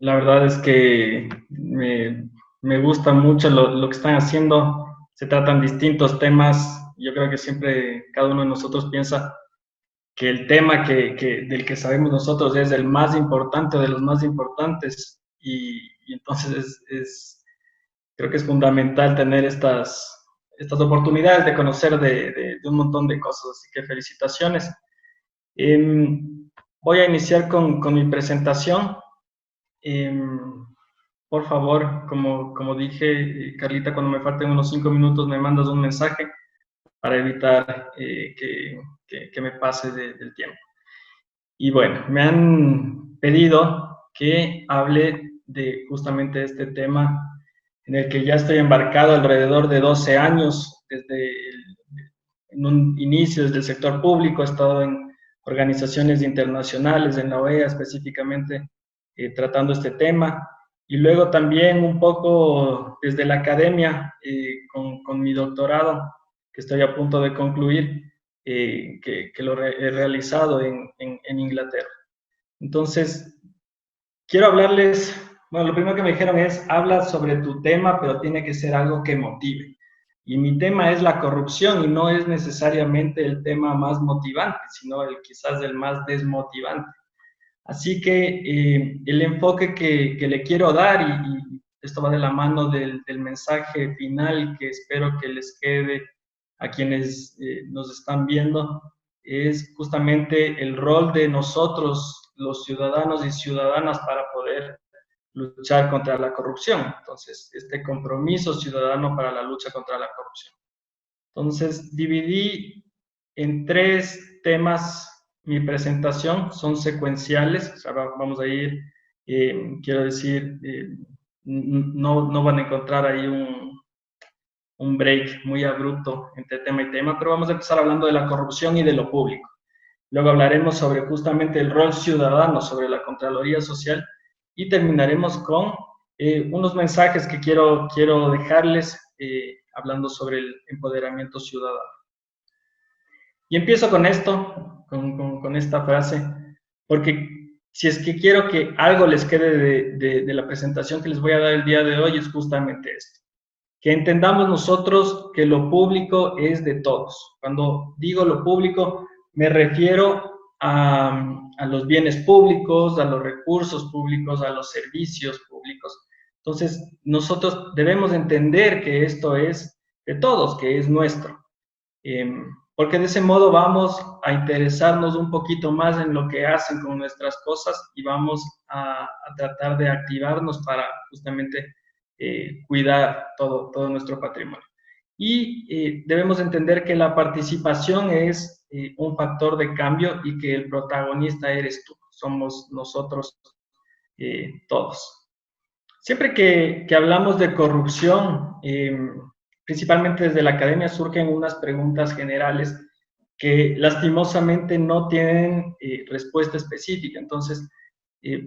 La verdad es que me gusta mucho lo que están haciendo. Se tratan distintos temas. Yo creo que siempre cada uno de nosotros piensa que el tema del que sabemos nosotros es el más importante de los más importantes. Y entonces creo que es fundamental tener estas oportunidades de conocer de un montón de cosas. Así que felicitaciones. Voy a iniciar con mi presentación. Em, por favor, como dije, Carlita, cuando me falten unos 5 minutos me mandas un mensaje para evitar que me pase del tiempo. Y bueno, me han pedido que hable de justamente este tema en el que ya estoy embarcado alrededor de 12 años, en un inicio desde el sector público, he estado en organizaciones internacionales, en la OEA específicamente, tratando este tema, y luego también un poco desde la academia, con mi doctorado, que estoy a punto de concluir, que lo he realizado en Inglaterra. Entonces, quiero hablarles, bueno, lo primero que me dijeron es, habla sobre tu tema, pero tiene que ser algo que motive. Y mi tema es la corrupción y no es necesariamente el tema más motivante, sino quizás el más desmotivante. Así que el enfoque que le quiero dar, y esto va de la mano del mensaje final que espero que les quede a quienes nos están viendo, es justamente el rol de nosotros, los ciudadanos y ciudadanas, para poder luchar contra la corrupción. Entonces, este compromiso ciudadano para la lucha contra la corrupción. Entonces, dividí en 3 temas mi presentación, son secuenciales, o sea, vamos a ir, quiero decir, no van a encontrar ahí un break muy abrupto entre tema y tema, pero vamos a empezar hablando de la corrupción y de lo público. Luego hablaremos sobre justamente el rol ciudadano, sobre la Contraloría Social, y terminaremos con unos mensajes que quiero dejarles, hablando sobre el empoderamiento ciudadano. Y empiezo con esto, con esta frase, porque si es que quiero que algo les quede de la presentación que les voy a dar el día de hoy, es justamente esto. Que entendamos nosotros que lo público es de todos. Cuando digo lo público, me refiero a los bienes públicos, a los recursos públicos, a los servicios públicos. Entonces, nosotros debemos entender que esto es de todos, que es nuestro. Porque de ese modo vamos a interesarnos un poquito más en lo que hacen con nuestras cosas y vamos a tratar de activarnos para justamente cuidar todo nuestro patrimonio. Y debemos entender que la participación es un factor de cambio y que el protagonista eres tú, somos nosotros todos. Siempre que hablamos de corrupción, principalmente desde la academia, surgen unas preguntas generales que lastimosamente no tienen respuesta específica. Entonces,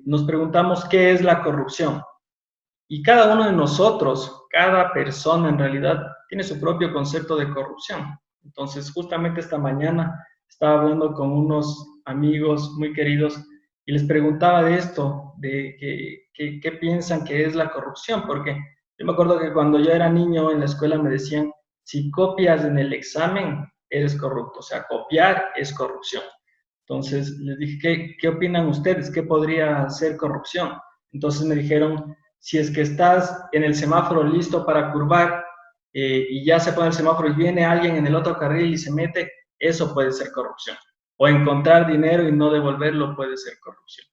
nos preguntamos qué es la corrupción. Y cada uno de nosotros, cada persona en realidad, tiene su propio concepto de corrupción. Entonces, justamente esta mañana estaba hablando con unos amigos muy queridos y les preguntaba de esto, de qué piensan que es la corrupción, porque yo me acuerdo que cuando yo era niño en la escuela me decían, si copias en el examen, eres corrupto, o sea, copiar es corrupción. Entonces les dije, ¿qué opinan ustedes? ¿Qué podría ser corrupción? Entonces me dijeron, si es que estás en el semáforo listo para curvar y ya se pone el semáforo y viene alguien en el otro carril y se mete, eso puede ser corrupción. O encontrar dinero y no devolverlo puede ser corrupción.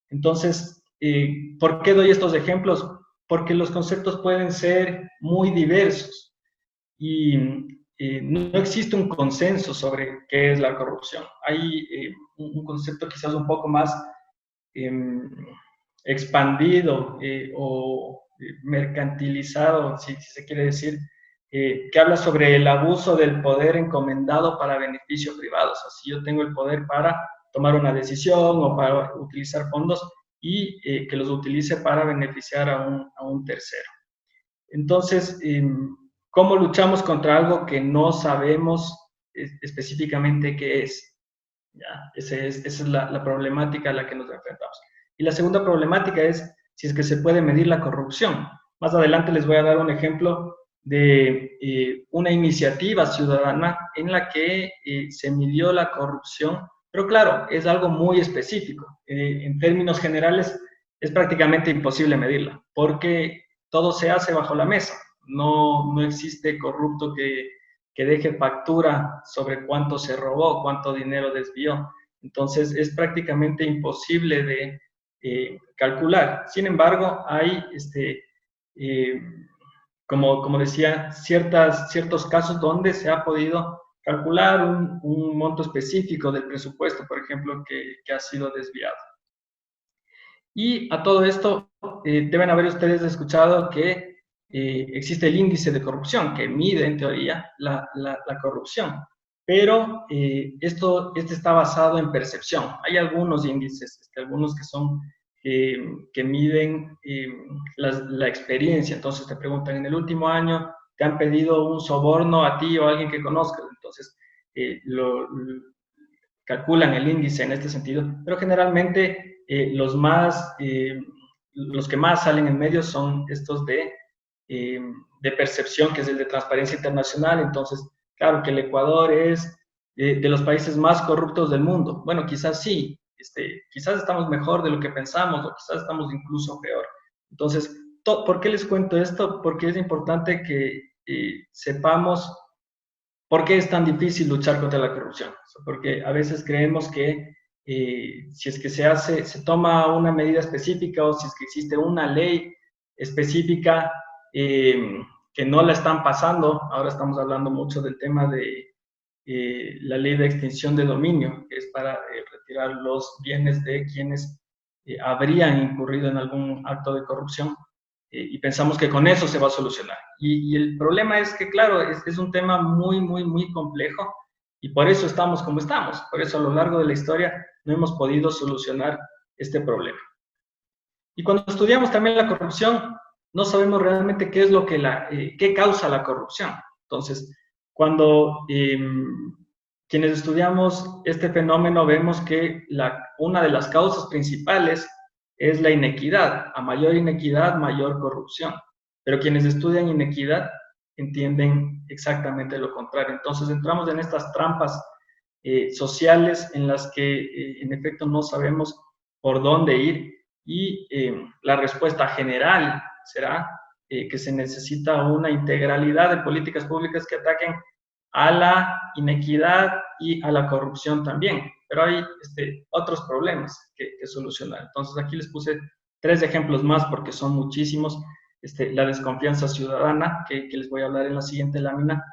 Entonces, ¿por qué doy estos ejemplos? Porque los conceptos pueden ser muy diversos y no existe un consenso sobre qué es la corrupción. Hay un concepto quizás un poco más eh, expandido o mercantilizado, si se quiere decir, que habla sobre el abuso del poder encomendado para beneficio privado. O sea, si yo tengo el poder para tomar una decisión o para utilizar fondos y que los utilice para beneficiar a un tercero. Entonces, ¿cómo luchamos contra algo que no sabemos específicamente qué es? ¿Ya? Esa es la problemática a la que nos enfrentamos. Y la segunda problemática es si es que se puede medir la corrupción. Más adelante les voy a dar un ejemplo de una iniciativa ciudadana en la que se midió la corrupción, pero claro, es algo muy específico. En términos generales, es prácticamente imposible medirla, porque todo se hace bajo la mesa. No existe corrupto que deje factura sobre cuánto se robó, cuánto dinero desvió. Entonces, es prácticamente imposible de calcular. Sin embargo, hay eh, como decía, ciertos casos donde se ha podido calcular un monto específico del presupuesto, por ejemplo, que ha sido desviado. Y a todo esto, deben haber ustedes escuchado que existe el índice de corrupción, que mide en teoría la corrupción. Pero este está basado en percepción. Hay algunos índices, algunos que son que miden la experiencia. Entonces te preguntan, en el último año te han pedido un soborno a ti o a alguien que conozcas. Entonces calculan el índice en este sentido, pero generalmente los que más salen en medios son estos de percepción, que es el de Transparencia Internacional. Entonces, claro que el Ecuador es de los países más corruptos del mundo. Bueno, quizás sí, quizás estamos mejor de lo que pensamos o quizás estamos incluso peor. Entonces, ¿por qué les cuento esto? Porque es importante que sepamos ¿por qué es tan difícil luchar contra la corrupción? Porque a veces creemos que si es que se toma una medida específica o si es que existe una ley específica que no la están pasando. Ahora estamos hablando mucho del tema de la ley de extinción de dominio, que es para retirar los bienes de quienes habrían incurrido en algún acto de corrupción. Y pensamos que con eso se va a solucionar. Y el problema es que, claro, es un tema muy, muy, muy complejo y por eso estamos como estamos. Por eso a lo largo de la historia no hemos podido solucionar este problema. Y cuando estudiamos también la corrupción, no sabemos realmente qué es lo que qué causa la corrupción. Entonces, cuando quienes estudiamos este fenómeno vemos que una de las causas principales es la inequidad. A mayor inequidad, mayor corrupción. Pero quienes estudian inequidad entienden exactamente lo contrario. Entonces entramos en estas trampas sociales en las que en efecto no sabemos por dónde ir y la respuesta general será que se necesita una integralidad de políticas públicas que ataquen a la inequidad y a la corrupción también. Pero hay otros problemas que solucionar. Entonces aquí les puse 3 ejemplos más porque son muchísimos. La desconfianza ciudadana, que les voy a hablar en la siguiente lámina.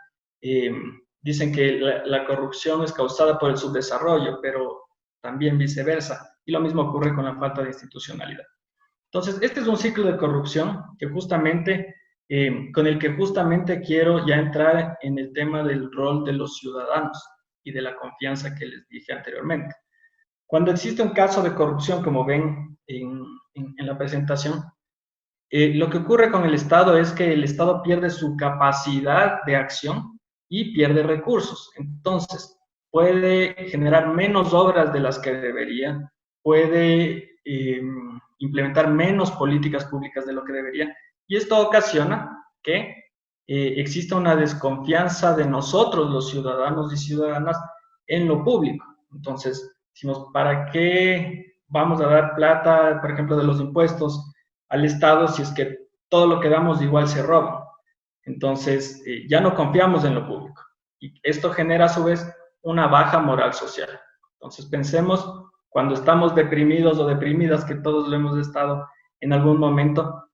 Dicen que la corrupción es causada por el subdesarrollo, pero también viceversa. Y lo mismo ocurre con la falta de institucionalidad. Entonces, este es un ciclo de corrupción que justamente, con el que justamente quiero ya entrar en el tema del rol de los ciudadanos y de la confianza que les dije anteriormente. Cuando existe un caso de corrupción, como ven en la presentación, lo que ocurre con el Estado es que el Estado pierde su capacidad de acción y pierde recursos. Entonces, puede generar menos obras de las que debería, puede implementar menos políticas públicas de lo que debería, y esto ocasiona que exista una desconfianza de nosotros, los ciudadanos y ciudadanas, en lo público. Entonces, decimos, ¿para qué vamos a dar plata, por ejemplo, de los impuestos al Estado si es que todo lo que damos igual se roba? Entonces, ya no confiamos en lo público. Y esto genera a su vez una baja moral social. Entonces, pensemos, cuando estamos deprimidos o deprimidas, que todos lo hemos estado en algún momento,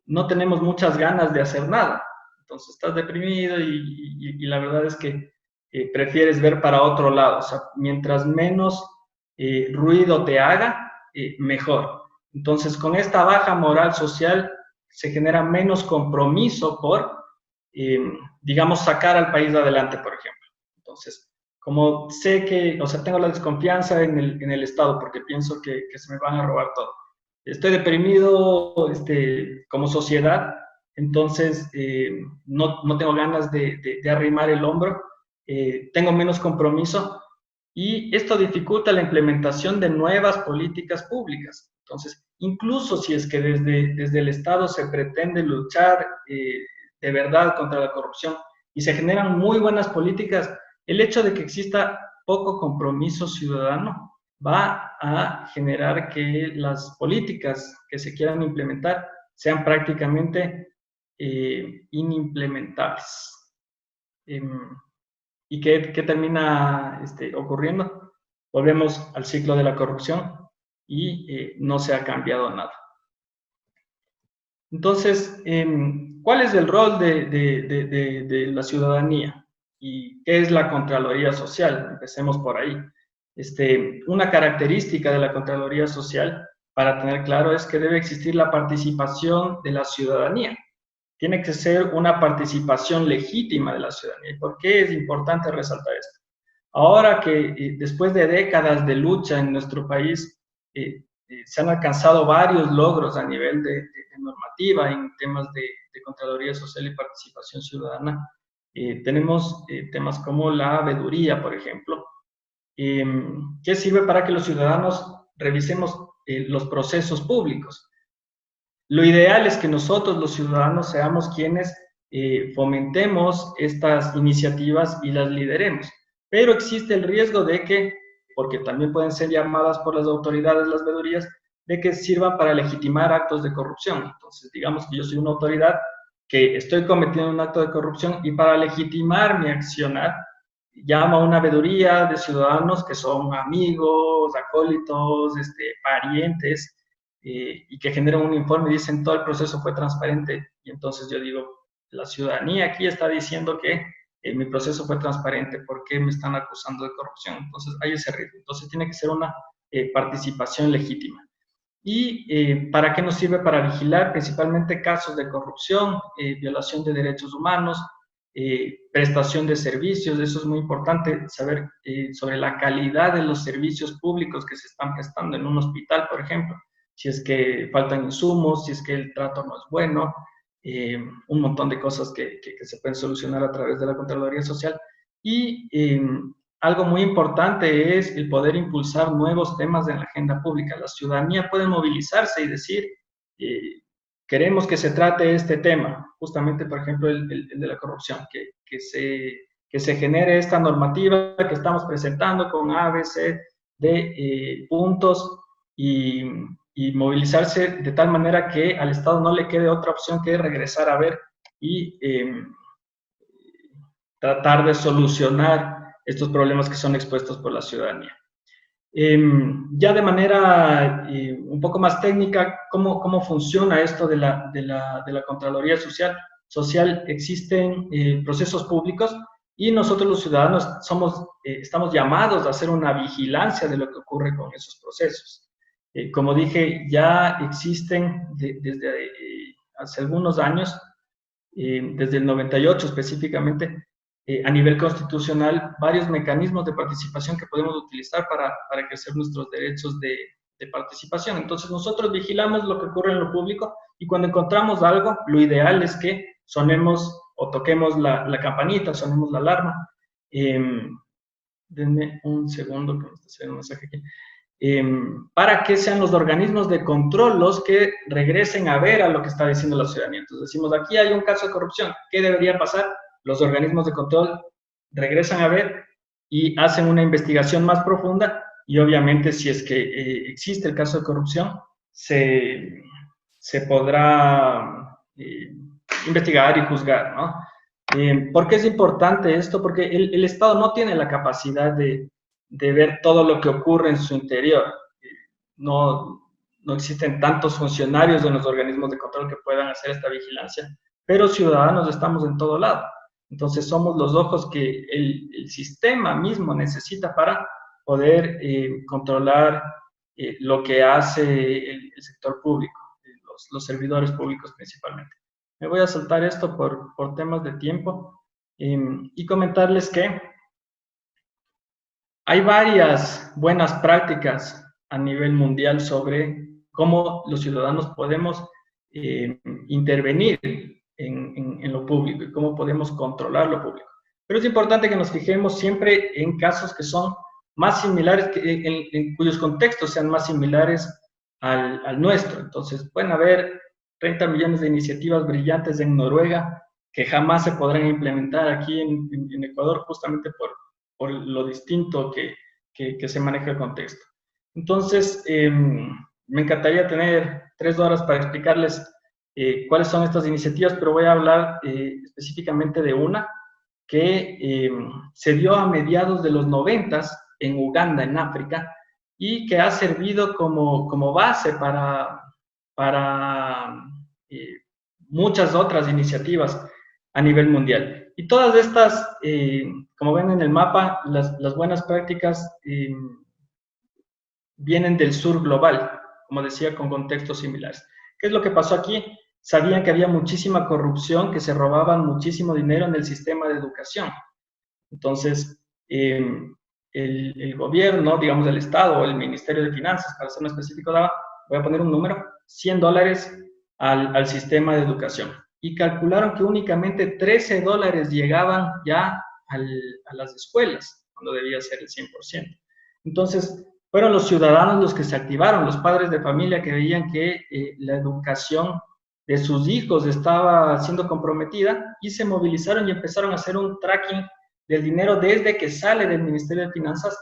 no tenemos muchas ganas de hacer nada. Entonces, estás deprimido y la verdad es que prefieres ver para otro lado. O sea, mientras menos ruido te haga, mejor. Entonces, con esta baja moral social, se genera menos compromiso por, digamos, sacar al país adelante, por ejemplo. Entonces, como sé que, o sea, tengo la desconfianza en el Estado porque pienso que se me van a robar todo. Estoy deprimido como sociedad, entonces no tengo ganas de arrimar el hombro, tengo menos compromiso y esto dificulta la implementación de nuevas políticas públicas. Entonces, incluso si es que desde el Estado se pretende luchar de verdad contra la corrupción y se generan muy buenas políticas, el hecho de que exista poco compromiso ciudadano va a generar que las políticas que se quieran implementar sean prácticamente inimplementables. ¿Y qué termina ocurriendo? Volvemos al ciclo de la corrupción y no se ha cambiado nada. Entonces, ¿cuál es el rol de la ciudadanía? ¿Y qué es la Contraloría Social? Empecemos por ahí. Una característica de la Contraloría Social, para tener claro, es que debe existir la participación de la ciudadanía. Tiene que ser una participación legítima de la ciudadanía. ¿Y por qué es importante resaltar esto? Ahora que después de décadas de lucha en nuestro país, se han alcanzado varios logros a nivel de normativa en temas de Contraloría Social y Participación Ciudadana. Tenemos temas como la veeduría, por ejemplo, que sirve para que los ciudadanos revisemos los procesos públicos. Lo ideal es que nosotros, los ciudadanos, seamos quienes fomentemos estas iniciativas y las lideremos. Pero existe el riesgo de que, porque también pueden ser llamadas por las autoridades las veedurías, de que sirvan para legitimar actos de corrupción. Entonces, digamos que yo soy una autoridad que estoy cometiendo un acto de corrupción y para legitimar mi accionar, llamo a una veeduría de ciudadanos que son amigos, acólitos, parientes, y que generan un informe y dicen todo el proceso fue transparente. Y entonces yo digo, la ciudadanía aquí está diciendo que mi proceso fue transparente, ¿por qué me están acusando de corrupción? Entonces hay ese riesgo. Entonces tiene que ser una participación legítima. ¿Y para qué nos sirve? Para vigilar principalmente casos de corrupción, violación de derechos humanos, prestación de servicios. Eso es muy importante, saber sobre la calidad de los servicios públicos que se están prestando en un hospital, por ejemplo. Si es que faltan insumos, si es que el trato no es bueno, un montón de cosas que se pueden solucionar a través de la Contraloría Social. Y algo muy importante es el poder impulsar nuevos temas en la agenda pública. La ciudadanía puede movilizarse y decir, queremos que se trate este tema, justamente, por ejemplo, el de la corrupción, que se genere esta normativa que estamos presentando con A, B, C, D puntos y movilizarse de tal manera que al Estado no le quede otra opción que regresar a ver y tratar de solucionar estos problemas que son expuestos por la ciudadanía. Ya de manera un poco más técnica, ¿cómo funciona esto de la Contraloría Social? Existen procesos públicos y nosotros los ciudadanos estamos llamados a hacer una vigilancia de lo que ocurre con esos procesos. Como dije, ya existen desde hace algunos años, desde el 98 específicamente, a nivel constitucional, varios mecanismos de participación que podemos utilizar para ejercer nuestros derechos de participación. Entonces, nosotros vigilamos lo que ocurre en lo público y cuando encontramos algo, lo ideal es que sonemos o toquemos la campanita, sonemos la alarma. Denme un segundo que me está haciendo un mensaje aquí. Para que sean los organismos de control los que regresen a ver a lo que está diciendo la ciudadanía. Entonces decimos, aquí hay un caso de corrupción, ¿qué debería pasar? Los organismos de control regresan a ver y hacen una investigación más profunda y obviamente si es que existe el caso de corrupción, se podrá investigar y juzgar, ¿no? ¿Por qué es importante esto? Porque el Estado no tiene la capacidad de ver todo lo que ocurre en su interior. No existen tantos funcionarios en los organismos de control que puedan hacer esta vigilancia, pero ciudadanos estamos en todo lado. Entonces somos los ojos que el sistema mismo necesita para poder controlar lo que hace el sector público, los servidores públicos principalmente. Me voy a saltar esto por temas de tiempo y comentarles que hay varias buenas prácticas a nivel mundial sobre cómo los ciudadanos podemos intervenir en lo público y cómo podemos controlar lo público. Pero es importante que nos fijemos siempre en casos que son más similares, en cuyos contextos sean más similares al nuestro. Entonces, pueden haber 30 millones de iniciativas brillantes en Noruega que jamás se podrán implementar aquí en Ecuador, justamente por lo distinto que se maneja el contexto. Entonces, me encantaría tener 3 horas para explicarles cuáles son estas iniciativas, pero voy a hablar específicamente de una que se dio a mediados de los 90 en Uganda, en África, y que ha servido como base para muchas otras iniciativas a nivel mundial. Y todas estas, como ven en el mapa, las buenas prácticas vienen del sur global, como decía, con contextos similares. ¿Qué es lo que pasó aquí? Sabían que había muchísima corrupción, que se robaban muchísimo dinero en el sistema de educación. Entonces, el gobierno, digamos el Estado o el Ministerio de Finanzas, para ser más específico, daba, voy a poner un número, $100 al sistema de educación. Y calcularon que únicamente $13 llegaban ya a las escuelas, cuando debía ser el 100%. Entonces, fueron los ciudadanos los que se activaron, los padres de familia que veían que la educación de sus hijos estaba siendo comprometida y se movilizaron y empezaron a hacer un tracking del dinero desde que sale del Ministerio de Finanzas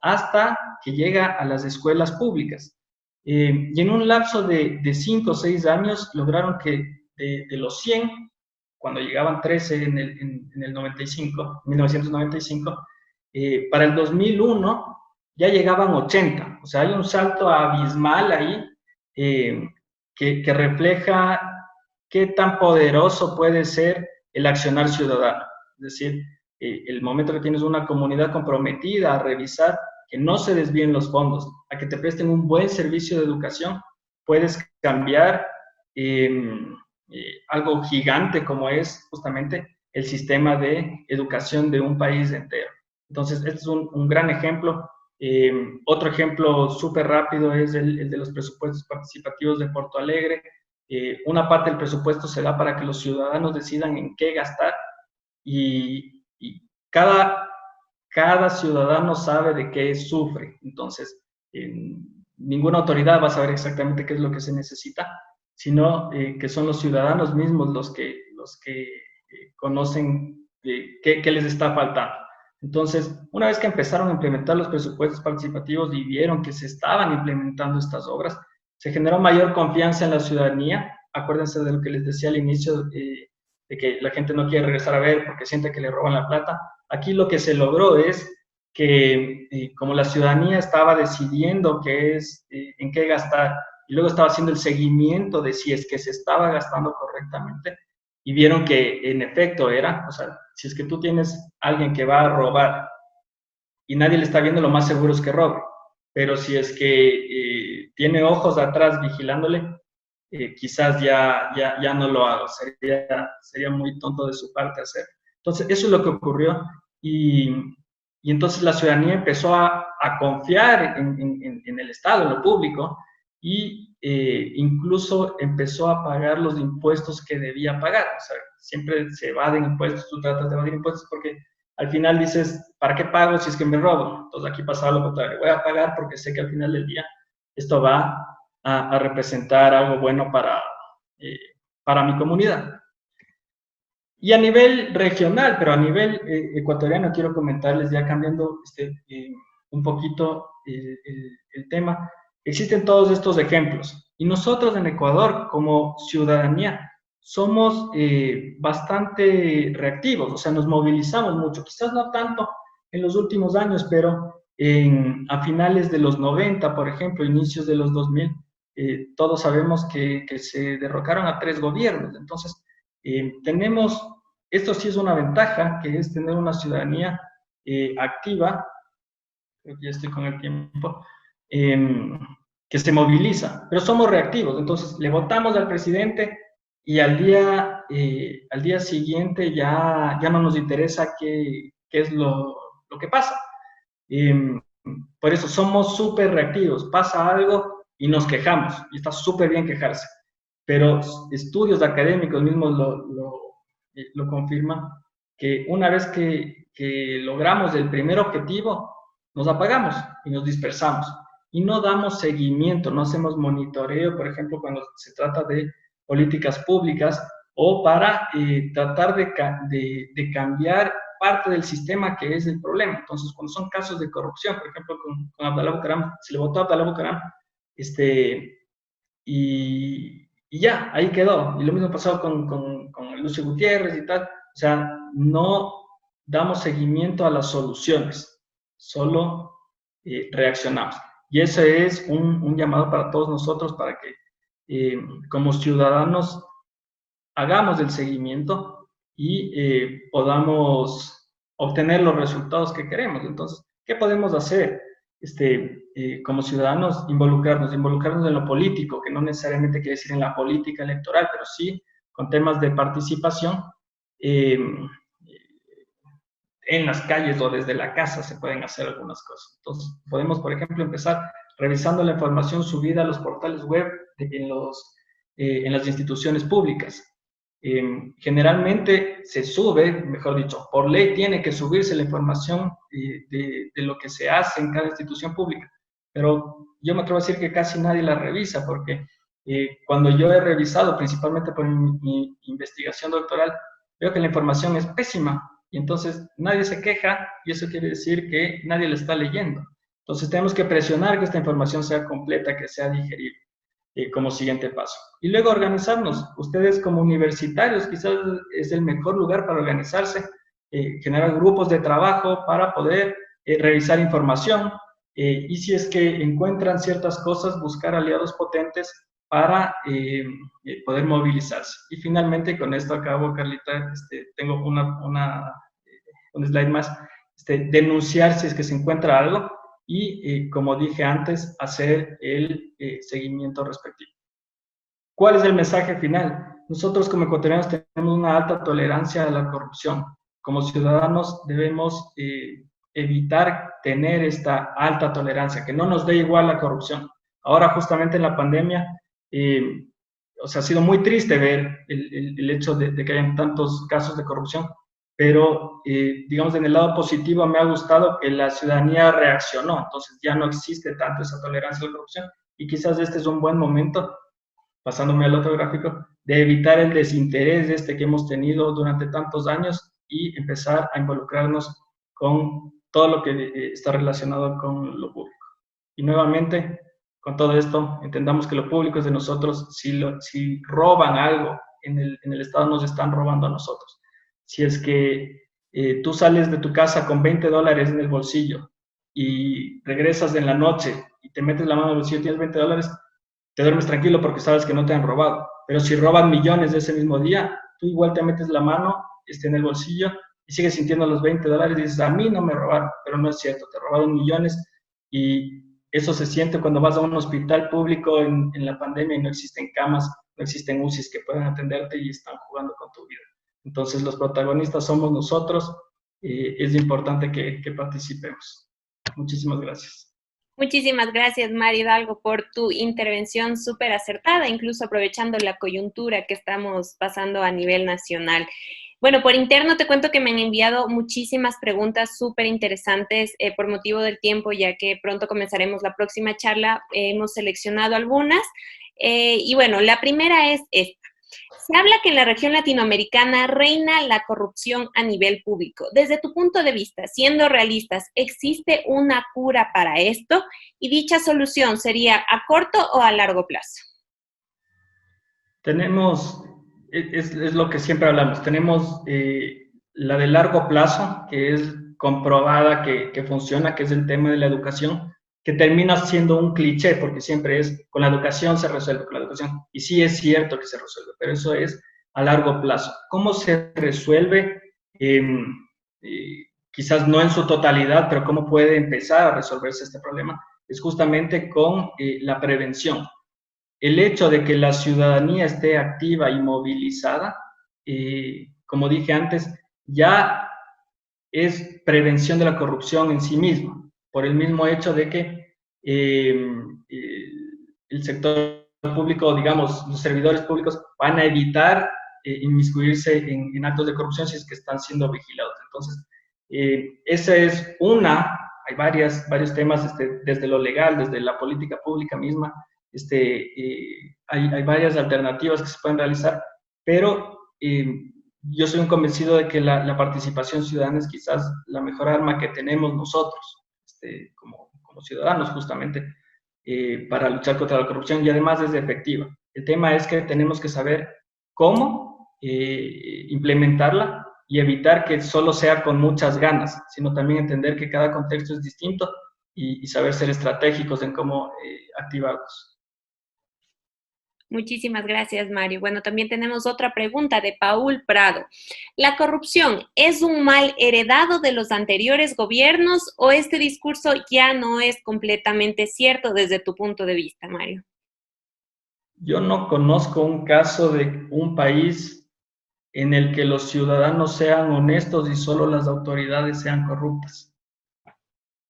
hasta que llega a las escuelas públicas. Y en un lapso de 5 o 6 años lograron que de los 100, cuando llegaban 13 en el 95, 1995, para el 2001 ya llegaban 80. O sea, hay un salto abismal ahí que refleja qué tan poderoso puede ser el accionar ciudadano. Es decir, el momento que tienes una comunidad comprometida a revisar que no se desvíen los fondos, a que te presten un buen servicio de educación, puedes cambiar algo gigante como es justamente el sistema de educación de un país entero. Entonces, este es un gran ejemplo. Otro ejemplo súper rápido es el de los presupuestos participativos de Porto Alegre. Una parte del presupuesto se da para que los ciudadanos decidan en qué gastar y cada ciudadano sabe de qué sufre. Entonces, ninguna autoridad va a saber exactamente qué es lo que se necesita, sino que son los ciudadanos mismos los que conocen qué les está faltando. Entonces, una vez que empezaron a implementar los presupuestos participativos y vieron que se estaban implementando estas obras, se generó mayor confianza en la ciudadanía. Acuérdense de lo que les decía al inicio, de que la gente no quiere regresar a ver porque siente que le roban la plata. Aquí lo que se logró es que, como la ciudadanía estaba decidiendo en qué gastar, y luego estaba haciendo el seguimiento de si es que se estaba gastando correctamente, y vieron que en efecto era, o sea, si es que tú tienes alguien que va a robar y nadie le está viendo, lo más seguro es que robe. Pero si es que tiene ojos atrás vigilándole, quizás ya no lo haga. Sería muy tonto de su parte hacerlo. Entonces, eso es lo que ocurrió. Y entonces la ciudadanía empezó a confiar en el Estado, en lo público, y incluso empezó a pagar los impuestos que debía pagar. O sea, siempre se evaden impuestos, tú tratas de evadir impuestos porque al final dices, ¿para qué pago si es que me robo? Entonces aquí pasaba lo contrario, voy a pagar porque sé que al final del día esto va a representar algo bueno para mi comunidad. Y a nivel regional, pero a nivel ecuatoriano, quiero comentarles, ya cambiando un poquito el tema, existen todos estos ejemplos. Y nosotros en Ecuador, como ciudadanía, somos bastante reactivos, o sea, nos movilizamos mucho, quizás no tanto en los últimos años, pero a finales de los 90, por ejemplo, inicios de los 2000, todos sabemos que se derrocaron a 3 gobiernos. Entonces, esto sí es una ventaja, que es tener una ciudadanía activa, creo que ya estoy con el tiempo, que se moviliza, pero somos reactivos. Entonces, le votamos al presidente y al día siguiente ya no nos interesa qué es lo que pasa. Por eso somos súper reactivos. Pasa algo y nos quejamos, y está súper bien quejarse. Pero estudios académicos mismos lo confirman, que una vez que logramos el primer objetivo, nos apagamos y nos dispersamos. Y no damos seguimiento, no hacemos monitoreo, por ejemplo, cuando se trata de políticas públicas o para tratar de cambiar parte del sistema que es el problema. Entonces, cuando son casos de corrupción, por ejemplo, con Abdalá Bucaram, se le votó a Abdalá Bucaram, y ya, ahí quedó. Y lo mismo pasó con Lucio Gutiérrez y tal. O sea, no damos seguimiento a las soluciones, solo reaccionamos. Y ese es un llamado para todos nosotros para que como ciudadanos hagamos el seguimiento y podamos obtener los resultados que queremos. Entonces, ¿qué podemos hacer? Como ciudadanos, involucrarnos en lo político, que no necesariamente quiere decir en la política electoral, pero sí con temas de participación eh, en las calles o desde la casa se pueden hacer algunas cosas. Entonces, podemos, por ejemplo, empezar revisando la información subida a los portales web en las instituciones públicas. Generalmente se sube, mejor dicho, por ley tiene que subirse la información de lo que se hace en cada institución pública, pero yo me atrevo a decir que casi nadie la revisa, porque cuando yo he revisado, principalmente por mi investigación doctoral, veo que la información es pésima y entonces nadie se queja y eso quiere decir que nadie la está leyendo. Entonces tenemos que presionar que esta información sea completa, que sea digerible como siguiente paso. Y luego organizarnos. Ustedes como universitarios quizás es el mejor lugar para organizarse, generar grupos de trabajo para poder revisar información y si es que encuentran ciertas cosas, buscar aliados potentes para poder movilizarse. Y finalmente, con esto acabo, Carlita, tengo un slide más, denunciar si es que se encuentra algo y, como dije antes, hacer el seguimiento respectivo. ¿Cuál es el mensaje final? Nosotros como ecuatorianos tenemos una alta tolerancia a la corrupción. Como ciudadanos debemos evitar tener esta alta tolerancia, que no nos dé igual la corrupción. Ahora, justamente en la pandemia, o sea, ha sido muy triste ver el hecho de que hayan tantos casos de corrupción, pero digamos en el lado positivo me ha gustado que la ciudadanía reaccionó, entonces ya no existe tanto esa tolerancia a la corrupción y quizás este es un buen momento, pasándome al otro gráfico, de evitar el desinterés que hemos tenido durante tantos años y empezar a involucrarnos con todo lo que está relacionado con lo público. Y nuevamente, con todo esto, entendamos que lo público es de nosotros. Si roban algo en el Estado, nos están robando a nosotros. Si es que tú sales de tu casa con $20 en el bolsillo y regresas en la noche y te metes la mano en el bolsillo y tienes $20, te duermes tranquilo porque sabes que no te han robado. Pero si roban millones de ese mismo día, tú igual te metes la mano en el bolsillo y sigues sintiendo los $20 y dices, a mí no me robaron, pero no es cierto, te robaron millones y eso se siente cuando vas a un hospital público en la pandemia y no existen camas, no existen UCIs que puedan atenderte y están jugando con tu vida. Entonces los protagonistas somos nosotros y es importante que participemos. Muchísimas gracias. Muchísimas gracias, Mario Hidalgo, por tu intervención súper acertada, incluso aprovechando la coyuntura que estamos pasando a nivel nacional. Bueno, por interno te cuento que me han enviado muchísimas preguntas súper interesantes por motivo del tiempo, ya que pronto comenzaremos la próxima charla. Hemos seleccionado algunas. Y bueno, la primera es esta. Se habla que en la región latinoamericana reina la corrupción a nivel público. Desde tu punto de vista, siendo realistas, ¿existe una cura para esto? Y dicha solución sería a corto o a largo plazo. Tenemos, es lo que siempre hablamos, tenemos la de largo plazo, que es comprobada que funciona, que es el tema de la educación, que termina siendo un cliché, porque siempre es, con la educación se resuelve, con la educación. Y sí es cierto que se resuelve, pero eso es a largo plazo. ¿Cómo se resuelve? Quizás no en su totalidad, pero cómo puede empezar a resolverse este problema, es justamente con la prevención. El hecho de que la ciudadanía esté activa y movilizada, como dije antes, ya es prevención de la corrupción en sí misma, por el mismo hecho de que el sector público, digamos, los servidores públicos van a evitar inmiscuirse en actos de corrupción si es que están siendo vigilados. Entonces, esa es una varios temas, desde lo legal, desde la política pública misma, hay varias alternativas que se pueden realizar, pero yo soy un convencido de que la participación ciudadana es quizás la mejor arma que tenemos nosotros, como ciudadanos, justamente, para luchar contra la corrupción, y además es efectiva. El tema es que tenemos que saber cómo implementarla y evitar que solo sea con muchas ganas, sino también entender que cada contexto es distinto y saber ser estratégicos en cómo activarlos. Muchísimas gracias, Mario. Bueno, también tenemos otra pregunta de Paul Prado. ¿La corrupción es un mal heredado de los anteriores gobiernos o este discurso ya no es completamente cierto desde tu punto de vista, Mario? Yo no conozco un caso de un país en el que los ciudadanos sean honestos y solo las autoridades sean corruptas.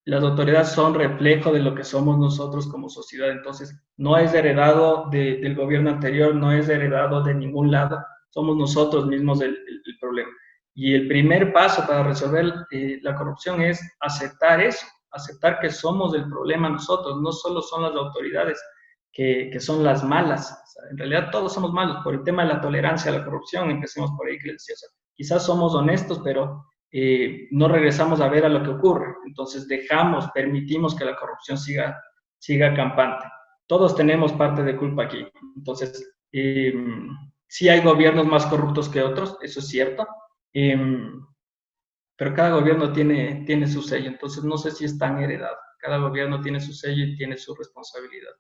Las autoridades son reflejo de lo que somos nosotros como sociedad, entonces no es heredado del gobierno anterior, no es heredado de ningún lado, somos nosotros mismos el problema. Y el primer paso para resolver la corrupción es aceptar eso, aceptar que somos el problema nosotros, no solo son las autoridades que son las malas, o sea, en realidad todos somos malos, por el tema de la tolerancia a la corrupción, empecemos por ahí, que les decía, o sea, quizás somos honestos, pero no regresamos a ver a lo que ocurre. Entonces permitimos que la corrupción siga campante. Todos tenemos parte de culpa aquí. Entonces, sí hay gobiernos más corruptos que otros, eso es cierto, pero cada gobierno tiene su sello, entonces no sé si es tan heredado. Cada gobierno tiene su sello y tiene su responsabilidad.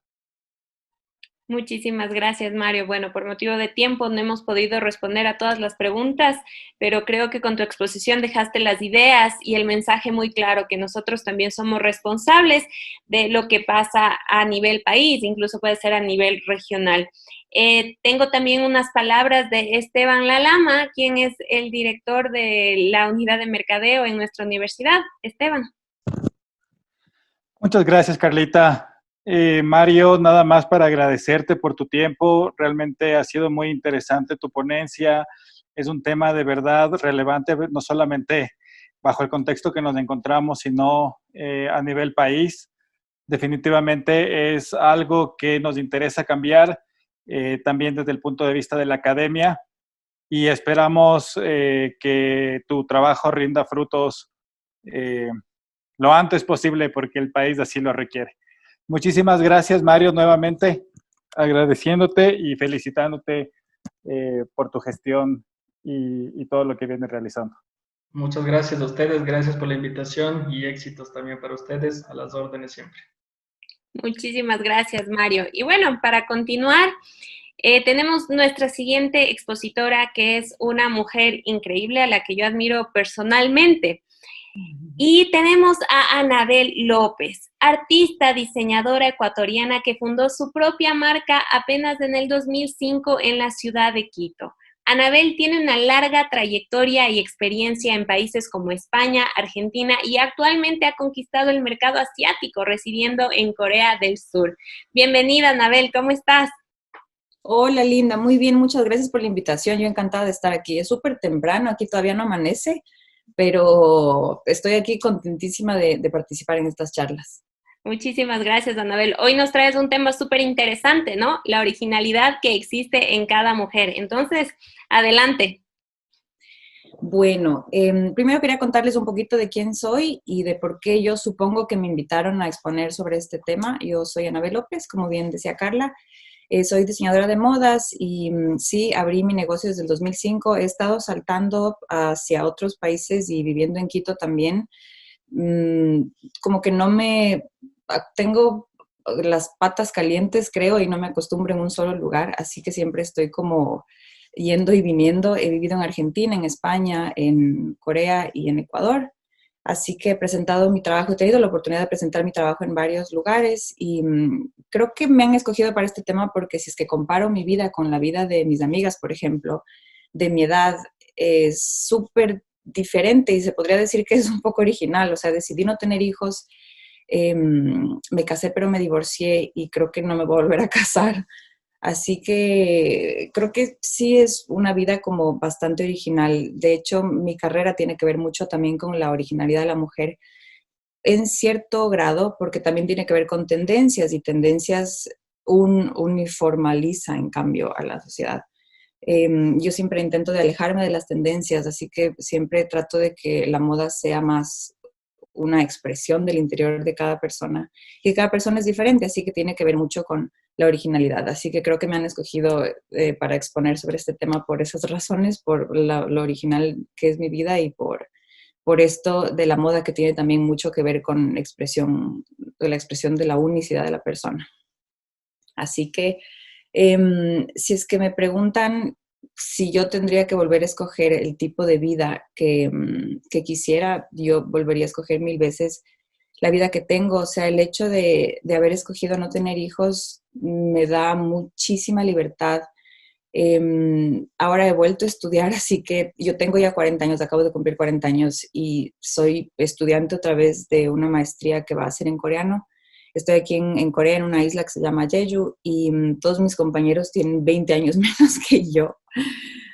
Muchísimas gracias, Mario. Bueno, por motivo de tiempo no hemos podido responder a todas las preguntas, pero creo que con tu exposición dejaste las ideas y el mensaje muy claro que nosotros también somos responsables de lo que pasa a nivel país, incluso puede ser a nivel regional. Tengo también unas palabras de Esteban Lalama, quien es el director de la unidad de mercadeo en nuestra universidad. Esteban. Muchas gracias, Carlita. Mario, nada más para agradecerte por tu tiempo. Realmente ha sido muy interesante tu ponencia. Es un tema de verdad relevante, no solamente bajo el contexto que nos encontramos, sino a nivel país. Definitivamente es algo que nos interesa cambiar, también desde el punto de vista de la academia, y esperamos que tu trabajo rinda frutos lo antes posible porque el país así lo requiere. Muchísimas gracias, Mario, nuevamente agradeciéndote y felicitándote por tu gestión y todo lo que vienes realizando. Muchas gracias a ustedes, gracias por la invitación y éxitos también para ustedes, a las órdenes siempre. Muchísimas gracias, Mario. Y bueno, para continuar, tenemos nuestra siguiente expositora, que es una mujer increíble a la que yo admiro personalmente. Y tenemos a Anabel López, artista, diseñadora ecuatoriana que fundó su propia marca apenas en el 2005 en la ciudad de Quito. Anabel tiene una larga trayectoria y experiencia en países como España, Argentina y actualmente ha conquistado el mercado asiático residiendo en Corea del Sur. Bienvenida, Anabel, ¿cómo estás? Hola, Linda, muy bien, muchas gracias por la invitación. Yo encantada de estar aquí. Es súper temprano, aquí todavía no amanece, pero estoy aquí contentísima de participar en estas charlas. Muchísimas gracias, Anabel. Hoy nos traes un tema súper interesante, ¿no? La originalidad que existe en cada mujer. Entonces, adelante. Bueno, primero quería contarles un poquito de quién soy y de por qué yo supongo que me invitaron a exponer sobre este tema. Yo soy Anabel López, como bien decía Carla. Soy diseñadora de modas y sí, abrí mi negocio desde el 2005. He estado saltando hacia otros países y viviendo en Quito también. Como que tengo las patas calientes, creo, y no me acostumbro en un solo lugar, así que siempre estoy como yendo y viniendo. He vivido en Argentina, en España, en Corea y en Ecuador. Así que he presentado mi trabajo, he tenido la oportunidad de presentar mi trabajo en varios lugares y creo que me han escogido para este tema porque si es que comparo mi vida con la vida de mis amigas, por ejemplo, de mi edad, es súper diferente y se podría decir que es un poco original. O sea, decidí no tener hijos, me casé pero me divorcié y creo que no me voy a volver a casar. Así que creo que sí es una vida como bastante original. De hecho, mi carrera tiene que ver mucho también con la originalidad de la mujer. en cierto grado, porque también tiene que ver con tendencias, y tendencias uniformaliza, en cambio, a la sociedad. Yo siempre intento de alejarme de las tendencias, así que siempre trato de que la moda sea más una expresión del interior de cada persona, y cada persona es diferente, así que tiene que ver mucho con la originalidad. Así que creo que me han escogido para exponer sobre este tema por esas razones, por lo original que es mi vida, y por esto de la moda, que tiene también mucho que ver con la expresión de la unicidad de la persona. Así que si es que me preguntan si yo tendría que volver a escoger el tipo de vida que quisiera, yo volvería a escoger 1000 veces la vida que tengo. O sea, el hecho de haber escogido no tener hijos me da muchísima libertad. Ahora he vuelto a estudiar, así que yo tengo ya 40 años, acabo de cumplir 40 años, y soy estudiante otra vez de una maestría que va a ser en coreano. Estoy aquí en Corea, en una isla que se llama Jeju, y todos mis compañeros tienen 20 años menos que yo.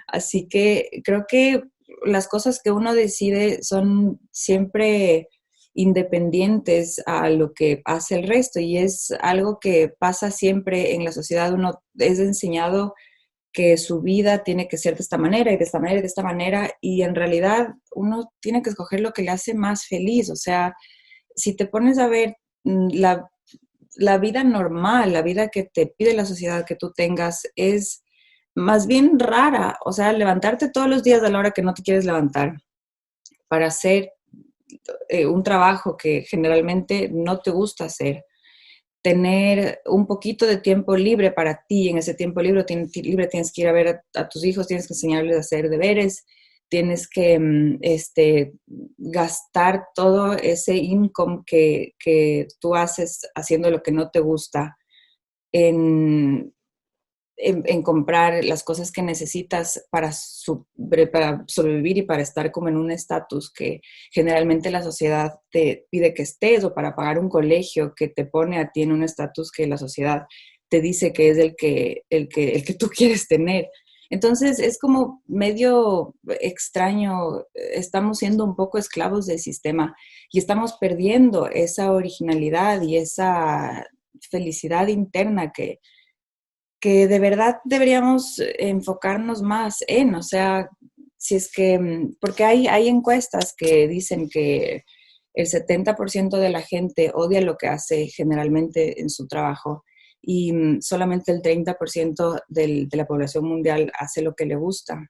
Así que creo que las cosas que uno decide son siempre independientes a lo que hace el resto, y es algo que pasa siempre en la sociedad. Uno es enseñado que su vida tiene que ser de esta manera y de esta manera y de esta manera, y en realidad uno tiene que escoger lo que le hace más feliz. O sea, si te pones a ver la vida normal, la vida que te pide la sociedad que tú tengas, es más bien rara. O sea, levantarte todos los días a la hora que no te quieres levantar para hacer un trabajo que generalmente no te gusta hacer, tener un poquito de tiempo libre para ti. En ese tiempo libre tienes que ir a ver a tus hijos, tienes que enseñarles a hacer deberes, tienes que gastar todo ese income que tú haces haciendo lo que no te gusta en comprar las cosas que necesitas para sobrevivir y para estar como en un estatus que generalmente la sociedad te pide que estés, o para pagar un colegio que te pone a ti en un estatus que la sociedad te dice que es el que tú quieres tener. Entonces es como medio extraño. Estamos siendo un poco esclavos del sistema y estamos perdiendo esa originalidad y esa felicidad interna que de verdad deberíamos enfocarnos más en. O sea, si es que, porque hay encuestas que dicen que el 70% de la gente odia lo que hace generalmente en su trabajo, y solamente el 30% de la población mundial hace lo que le gusta.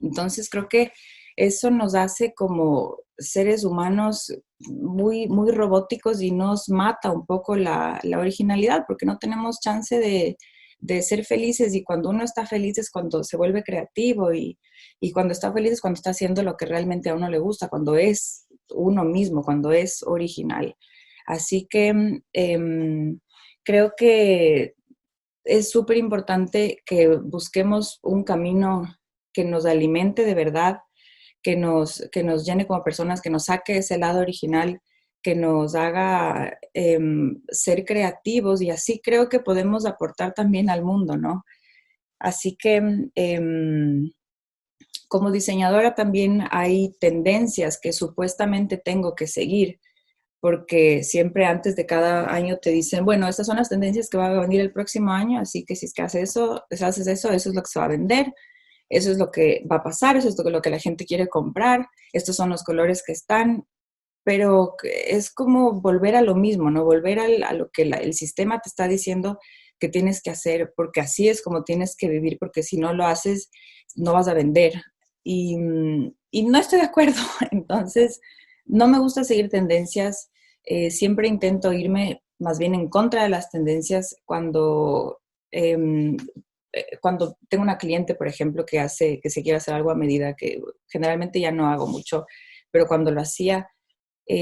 Entonces creo que eso nos hace como seres humanos muy, muy robóticos, y nos mata un poco la originalidad, porque no tenemos chance de ser felices. Y cuando uno está feliz es cuando se vuelve creativo, y cuando está feliz es cuando está haciendo lo que realmente a uno le gusta, cuando es uno mismo, cuando es original. Así que creo que es súper importante que busquemos un camino que nos alimente de verdad, que nos llene como personas, que nos saque ese lado original, que nos haga ser creativos, y así creo que podemos aportar también al mundo, ¿no? Así que como diseñadora también hay tendencias que supuestamente tengo que seguir, porque siempre antes de cada año te dicen, bueno, estas son las tendencias que van a venir el próximo año, así que si es que haces eso, eso es lo que se va a vender, eso es lo que va a pasar, eso es lo que la gente quiere comprar, estos son los colores que están. Pero es como volver a lo mismo, ¿no? Volver a lo que el sistema te está diciendo que tienes que hacer, porque así es como tienes que vivir, porque si no lo haces, no vas a vender. Y no estoy de acuerdo. Entonces, no me gusta seguir tendencias. Siempre intento irme más bien en contra de las tendencias cuando tengo una cliente, por ejemplo, que se quiere hacer algo a medida, que generalmente ya no hago mucho, pero cuando lo hacía,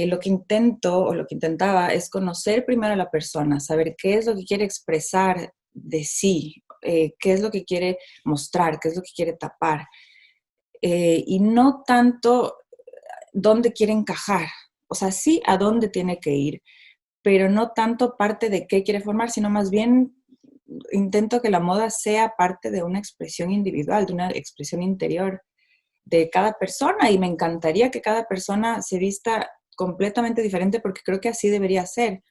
lo que intento o lo que intentaba es conocer primero a la persona, saber qué es lo que quiere expresar de sí, qué es lo que quiere mostrar, qué es lo que quiere tapar, y no tanto dónde quiere encajar. O sea, sí a dónde tiene que ir, pero no tanto parte de qué quiere formar, sino más bien intento que la moda sea parte de una expresión individual, de una expresión interior de cada persona, y me encantaría que cada persona se vista completamente diferente porque creo que así debería ser.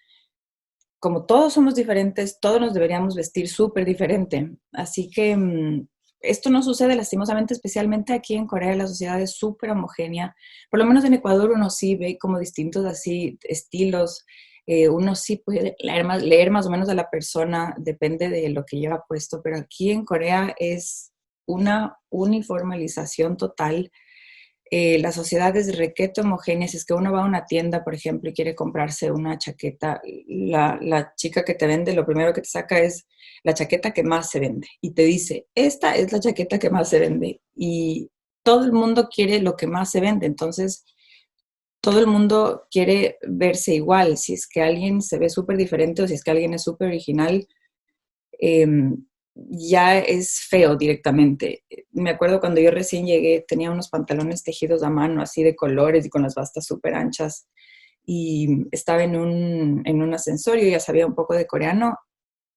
Como todos somos diferentes, todos nos deberíamos vestir súper diferente. Así que esto no sucede lastimosamente, especialmente aquí en Corea, la sociedad es súper homogénea. Por lo menos en Ecuador uno sí ve como distintos así estilos. Uno sí puede leer más o menos a la persona, depende de lo que lleva puesto, pero aquí en Corea es una uniformalización total. La sociedad es requete homogénea. Si es que uno va a una tienda, por ejemplo, y quiere comprarse una chaqueta, la chica que te vende, lo primero que te saca es la chaqueta que más se vende. Y te dice, esta es la chaqueta que más se vende. Y todo el mundo quiere lo que más se vende. Entonces, todo el mundo quiere verse igual. Si es que alguien se ve súper diferente o si es que alguien es súper original, eh, ya es feo directamente. Me acuerdo cuando yo recién llegué, tenía unos pantalones tejidos a mano, así de colores y con las bastas súper anchas. Y estaba en un ascensor, yo ya sabía un poco de coreano,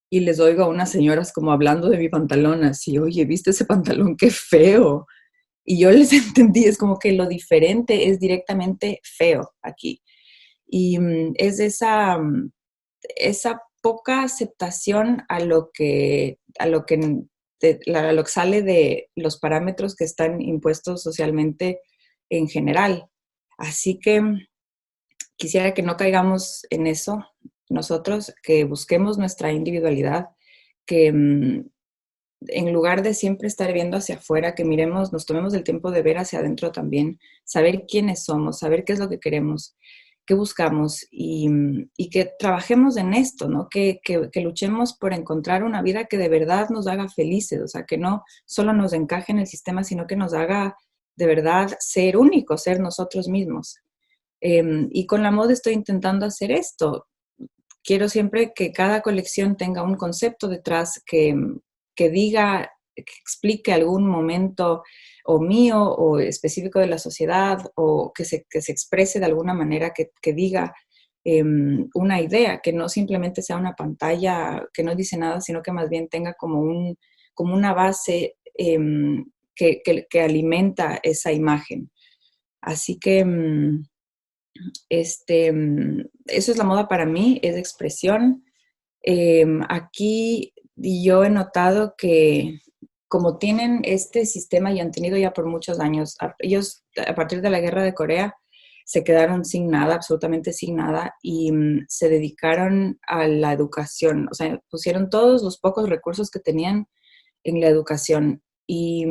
y les oigo a unas señoras como hablando de mi pantalón, así, oye, ¿viste ese pantalón? ¡Qué feo! Y yo les entendí, es como que lo diferente es directamente feo aquí. Y es esa poca aceptación a lo que sale de los parámetros que están impuestos socialmente en general. Así que quisiera que no caigamos en eso nosotros, que busquemos nuestra individualidad, que en lugar de siempre estar viendo hacia afuera, que miremos, nos tomemos el tiempo de ver hacia adentro también, saber quiénes somos, saber qué es lo que queremos, qué buscamos y que trabajemos en esto, ¿no? Que luchemos por encontrar una vida que de verdad nos haga felices, o sea, que no solo nos encaje en el sistema, sino que nos haga de verdad ser únicos, ser nosotros mismos. Y con la moda estoy intentando hacer esto. Quiero siempre que cada colección tenga un concepto detrás que diga, que explique algún momento o mío o específico de la sociedad o que se exprese de alguna manera, que diga una idea, que no simplemente sea una pantalla que no dice nada, sino que más bien tenga como una base que alimenta esa imagen. Así que eso es la moda para mí, es expresión. Aquí yo he notado que como tienen este sistema y han tenido ya por muchos años, ellos a partir de la guerra de Corea se quedaron sin nada, absolutamente sin nada, y se dedicaron a la educación, o sea, pusieron todos los pocos recursos que tenían en la educación y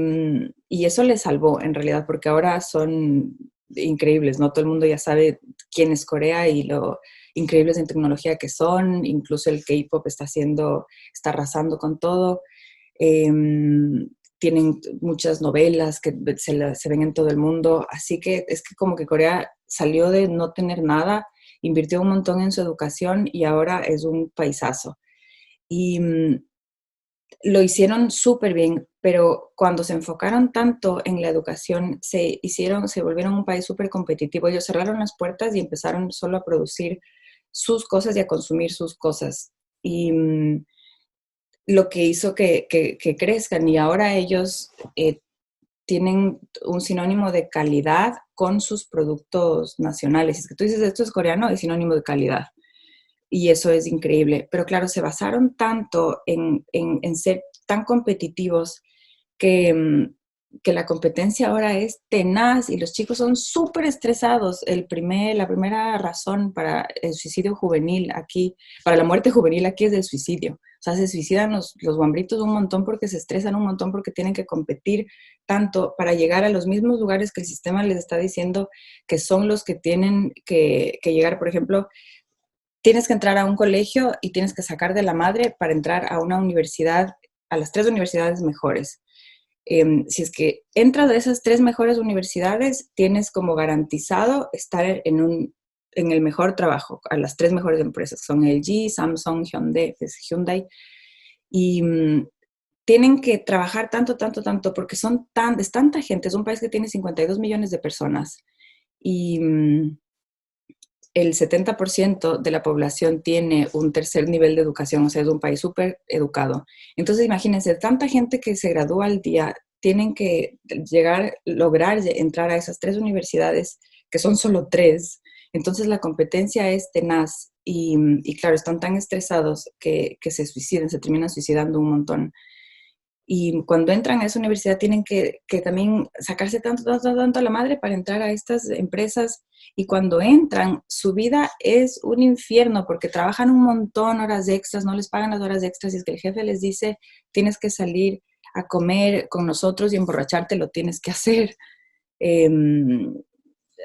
eso les salvó en realidad, porque ahora son increíbles, ¿no? Todo el mundo ya sabe quién es Corea y lo increíbles en tecnología que son, incluso el K-pop está arrasando con todo. Eh, Tienen muchas novelas que se ven en todo el mundo, así que es que como que Corea salió de no tener nada, invirtió un montón en su educación y ahora es un paisazo. Y lo hicieron súper bien, pero cuando se enfocaron tanto en la educación, se volvieron un país súper competitivo. Ellos cerraron las puertas y empezaron solo a producir sus cosas y a consumir sus cosas. Y lo que hizo que crezcan. Y ahora ellos tienen un sinónimo de calidad con sus productos nacionales. Es que tú dices, esto es coreano, es sinónimo de calidad. Y eso es increíble. Pero claro, se basaron tanto en ser tan competitivos que, que la competencia ahora es tenaz y los chicos son súper estresados. La primera razón para el suicidio juvenil aquí, para la muerte juvenil aquí es el suicidio. O sea, se suicidan los guambritos un montón porque se estresan un montón porque tienen que competir tanto para llegar a los mismos lugares que el sistema les está diciendo que son los que tienen que llegar. Por ejemplo, tienes que entrar a un colegio y tienes que sacar de la madre para entrar a una universidad, a las 3 universidades mejores. Si es que entras a esas 3 mejores universidades, tienes como garantizado estar en el mejor trabajo, a las 3 mejores empresas, son LG, Samsung, Hyundai, y tienen que trabajar tanto, porque es tanta gente, es un país que tiene 52 millones de personas, y el 70% de la población tiene un tercer nivel de educación, o sea, es un país súper educado. Entonces, imagínense, tanta gente que se gradúa al día, tienen que lograr entrar a esas 3 universidades, que son solo 3, Entonces la competencia es tenaz y claro, están tan estresados que se suicidan, se terminan suicidando un montón. Y cuando entran a esa universidad tienen que también sacarse tanto a la madre para entrar a estas empresas. Y cuando entran, su vida es un infierno porque trabajan un montón, horas extras, no les pagan las horas extras. Y es que el jefe les dice, tienes que salir a comer con nosotros y emborracharte, lo tienes que hacer. Eh,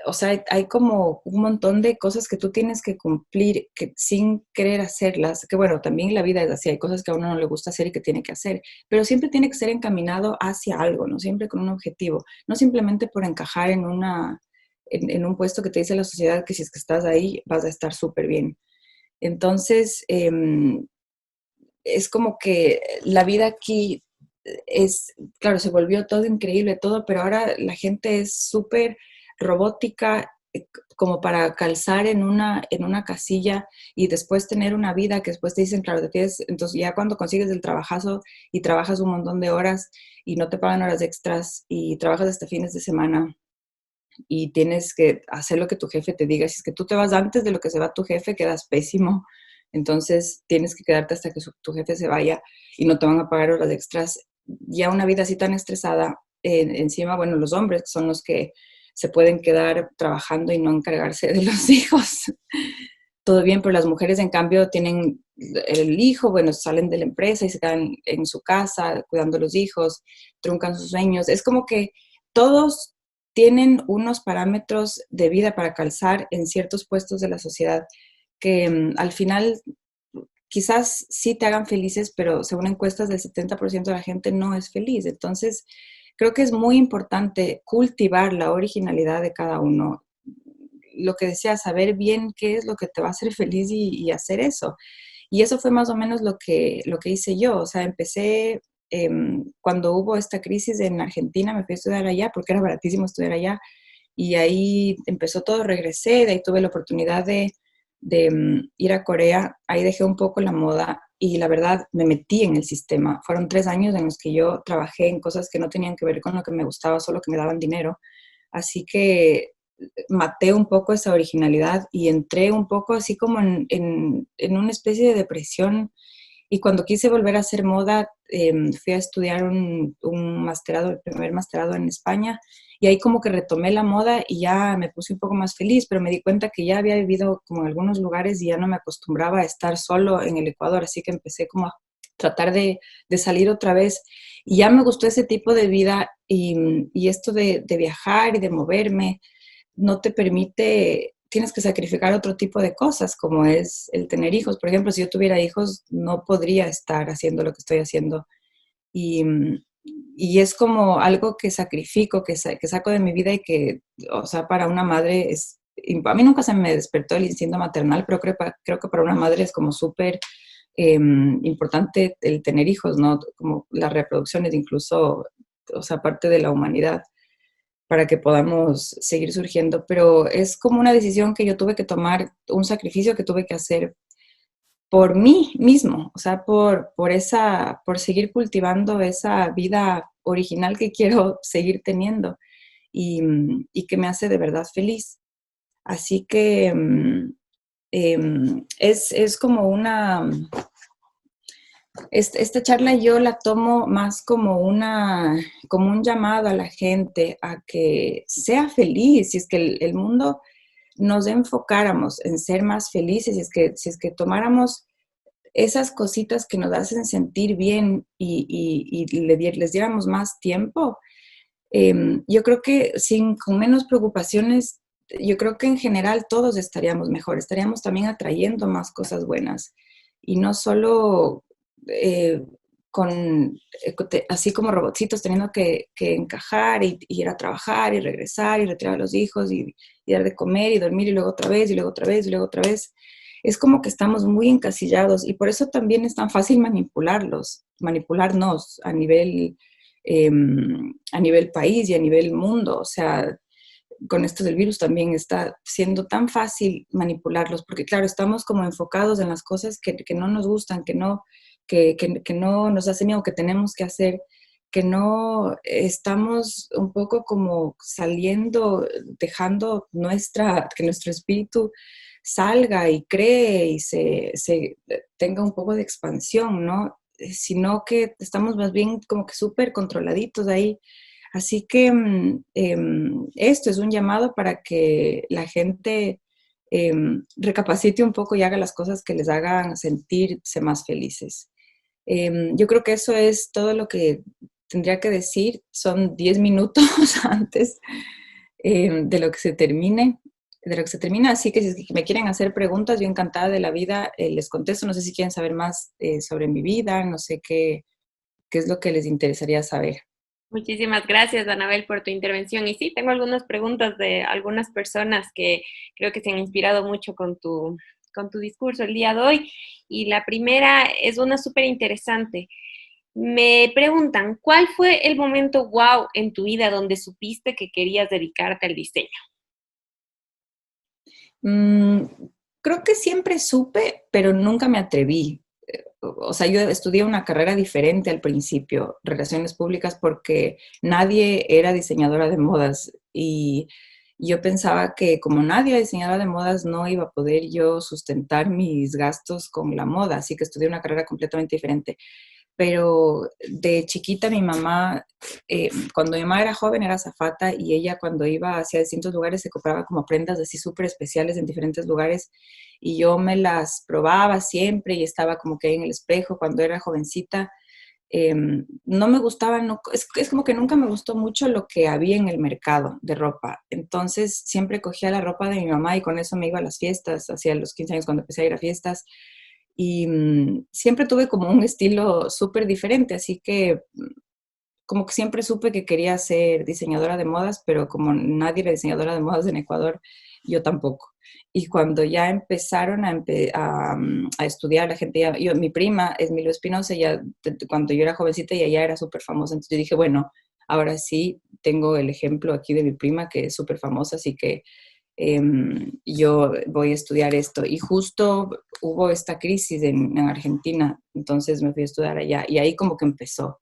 o sea, hay como un montón de cosas que tú tienes que cumplir que, sin querer hacerlas, que bueno, también la vida es así, hay cosas que a uno no le gusta hacer y que tiene que hacer, pero siempre tiene que ser encaminado hacia algo, ¿no? Siempre con un objetivo, no simplemente por encajar en un puesto que te dice la sociedad que si es que estás ahí vas a estar súper bien. Entonces, es como que la vida aquí es, claro, se volvió todo increíble, todo, pero ahora la gente es súper robótica, como para calzar en una casilla y después tener una vida que después te dicen, claro, te tienes, entonces ya cuando consigues el trabajazo y trabajas un montón de horas y no te pagan horas extras y trabajas hasta fines de semana y tienes que hacer lo que tu jefe te diga, si es que tú te vas antes de lo que se va tu jefe, quedas pésimo, entonces tienes que quedarte hasta que tu jefe se vaya y no te van a pagar horas extras. Ya una vida así tan estresada, encima, bueno, los hombres son los que se pueden quedar trabajando y no encargarse de los hijos. Todo bien, pero las mujeres, en cambio, tienen el hijo, bueno, salen de la empresa y se quedan en su casa cuidando a los hijos, truncan sus sueños. Es como que todos tienen unos parámetros de vida para calzar en ciertos puestos de la sociedad que al final quizás sí te hagan felices, pero según encuestas del 70% de la gente no es feliz. Entonces, creo que es muy importante cultivar la originalidad de cada uno. Lo que decía, saber bien qué es lo que te va a hacer feliz y hacer eso. Y eso fue más o menos lo que hice yo. O sea, empecé cuando hubo esta crisis en Argentina, me fui a estudiar allá porque era baratísimo estudiar allá. Y ahí empezó todo, regresé, de ahí tuve la oportunidad de ir a Corea, ahí dejé un poco la moda y la verdad me metí en el sistema. Fueron 3 años en los que yo trabajé en cosas que no tenían que ver con lo que me gustaba, solo que me daban dinero. Así que maté un poco esa originalidad y entré un poco así como en una especie de depresión. Y cuando quise volver a hacer moda, fui a estudiar un masterado, el primer masterado en España, y ahí como que retomé la moda y ya me puse un poco más feliz, pero me di cuenta que ya había vivido como en algunos lugares y ya no me acostumbraba a estar solo en el Ecuador, así que empecé como a tratar de salir otra vez. Y ya me gustó ese tipo de vida y esto de viajar y de moverme no te permite, tienes que sacrificar otro tipo de cosas, como es el tener hijos. Por ejemplo, si yo tuviera hijos, no podría estar haciendo lo que estoy haciendo. Y, y es como algo que sacrifico, que saco de mi vida y que, o sea, para una madre es... A mí nunca se me despertó el instinto maternal, pero creo que para una madre es como súper importante el tener hijos, ¿no? Como las reproducciones, incluso, o sea, parte de la humanidad para que podamos seguir surgiendo, pero es como una decisión que yo tuve que tomar, un sacrificio que tuve que hacer por mí mismo, o sea, por seguir cultivando esa vida original que quiero seguir teniendo y que me hace de verdad feliz. Así que es como esta charla yo la tomo más como como un llamado a la gente a que sea feliz, si es que el mundo nos enfocáramos en ser más felices, si es que tomáramos esas cositas que nos hacen sentir bien y les diéramos más tiempo, yo creo que con menos preocupaciones, yo creo que en general todos estaríamos mejor, estaríamos también atrayendo más cosas buenas y no solo eh, así como robotcitos teniendo que encajar y ir a trabajar y regresar y retirar a los hijos y dar de comer y dormir y luego otra vez y luego otra vez y luego otra vez. Es como que estamos muy encasillados y por eso también es tan fácil manipularnos a nivel país y a nivel mundo. O sea, con esto del virus también está siendo tan fácil manipularlos, porque claro, estamos como enfocados en las cosas que no nos gustan, que no nos hacen miedo, que tenemos que hacer, que no estamos un poco como saliendo, dejando que nuestro espíritu salga y cree y se tenga un poco de expansión, ¿no? Sino que estamos más bien como que súper controladitos ahí. Así que esto es un llamado para que la gente recapacite un poco y haga las cosas que les hagan sentirse más felices. Yo creo que eso es todo lo que tendría que decir. Son 10 minutos antes de lo que se termine, de lo que se termina. Así que si me quieren hacer preguntas, yo encantada de la vida les contesto. No sé si quieren saber más sobre mi vida, no sé qué es lo que les interesaría saber. Muchísimas gracias, Anabel, por tu intervención. Y sí, tengo algunas preguntas de algunas personas que creo que se han inspirado mucho con tu discurso el día de hoy. Y la primera es una súper interesante. Me preguntan, ¿cuál fue el momento wow en tu vida donde supiste que querías dedicarte al diseño? Creo que siempre supe, pero nunca me atreví. O sea, yo estudié una carrera diferente al principio, relaciones públicas, porque nadie era diseñadora de modas y yo pensaba que como nadie era diseñadora de modas, no iba a poder yo sustentar mis gastos con la moda, así que estudié una carrera completamente diferente. Pero de chiquita mi mamá, cuando mi mamá era joven era azafata y ella cuando iba hacia distintos lugares se compraba como prendas así súper especiales en diferentes lugares y yo me las probaba siempre y estaba como que ahí en el espejo cuando era jovencita. No me gustaba, no, es como que nunca me gustó mucho lo que había en el mercado de ropa. Entonces siempre cogía la ropa de mi mamá y con eso me iba a las fiestas, hacia los 15 años cuando empecé a ir a fiestas y siempre tuve como un estilo súper diferente, así que como que siempre supe que quería ser diseñadora de modas, pero como nadie era diseñadora de modas en Ecuador, yo tampoco. Y cuando ya empezaron a estudiar, la gente mi prima es Milo Espinosa, ya cuando yo era jovencita ella ya era súper famosa, entonces yo dije, bueno, ahora sí tengo el ejemplo aquí de mi prima que es súper famosa, así que yo voy a estudiar esto. Y justo hubo esta crisis en Argentina, entonces me fui a estudiar allá y ahí como que empezó.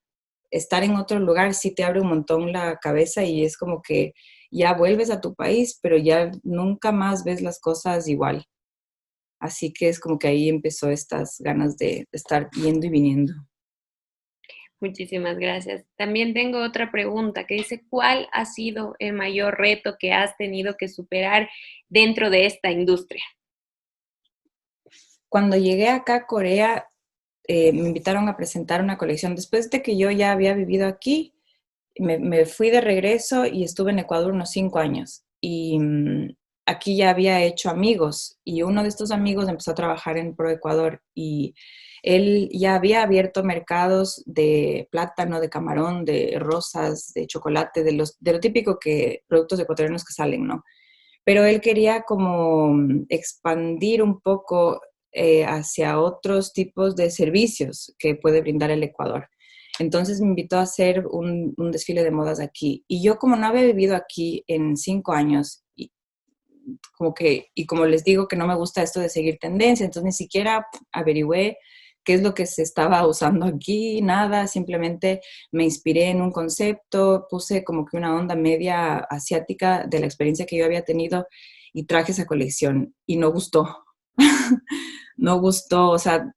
Estar en otro lugar sí te abre un montón la cabeza y es como que ya vuelves a tu país, pero ya nunca más ves las cosas igual. Así que es como que ahí empezó estas ganas de estar yendo y viniendo. Muchísimas gracias. También tengo otra pregunta que dice, ¿cuál ha sido el mayor reto que has tenido que superar dentro de esta industria? Cuando llegué acá a Corea, me invitaron a presentar una colección. Después de que yo ya había vivido aquí, me fui de regreso y estuve en Ecuador unos 5 años. Y aquí ya había hecho amigos y uno de estos amigos empezó a trabajar en Pro Ecuador y él ya había abierto mercados de plátano, de camarón, de rosas, de chocolate, de lo típico que productos ecuatorianos que salen, ¿no? Pero él quería como expandir un poco hacia otros tipos de servicios que puede brindar el Ecuador. Entonces me invitó a hacer un desfile de modas aquí. Y yo como no había vivido aquí en 5 años, y como les digo que no me gusta esto de seguir tendencia, entonces ni siquiera averigüé qué es lo que se estaba usando aquí, nada, simplemente me inspiré en un concepto, puse como que una onda media asiática de la experiencia que yo había tenido y traje esa colección y no gustó. No gustó, o sea,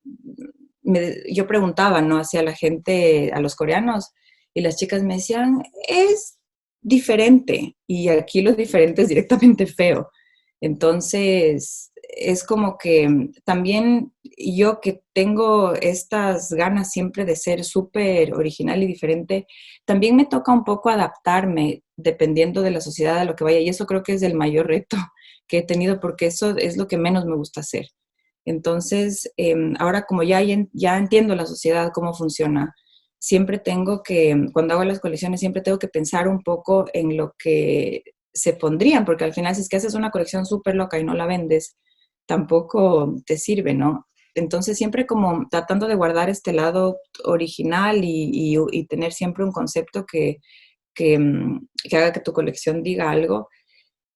yo preguntaba, ¿no? Hacia la gente, a los coreanos, y las chicas me decían, es diferente, y aquí lo diferente es directamente feo. Entonces, es como que también yo que tengo estas ganas siempre de ser súper original y diferente, también me toca un poco adaptarme dependiendo de la sociedad a lo que vaya, y eso creo que es el mayor reto que he tenido, porque eso es lo que menos me gusta hacer. Entonces, ahora como ya entiendo la sociedad, cómo funciona, siempre tengo que, cuando hago las colecciones, siempre tengo que pensar un poco en lo que se pondrían, porque al final si es que haces una colección súper loca y no la vendes, tampoco te sirve, ¿no? Entonces siempre como tratando de guardar este lado original y tener siempre un concepto que haga que tu colección diga algo,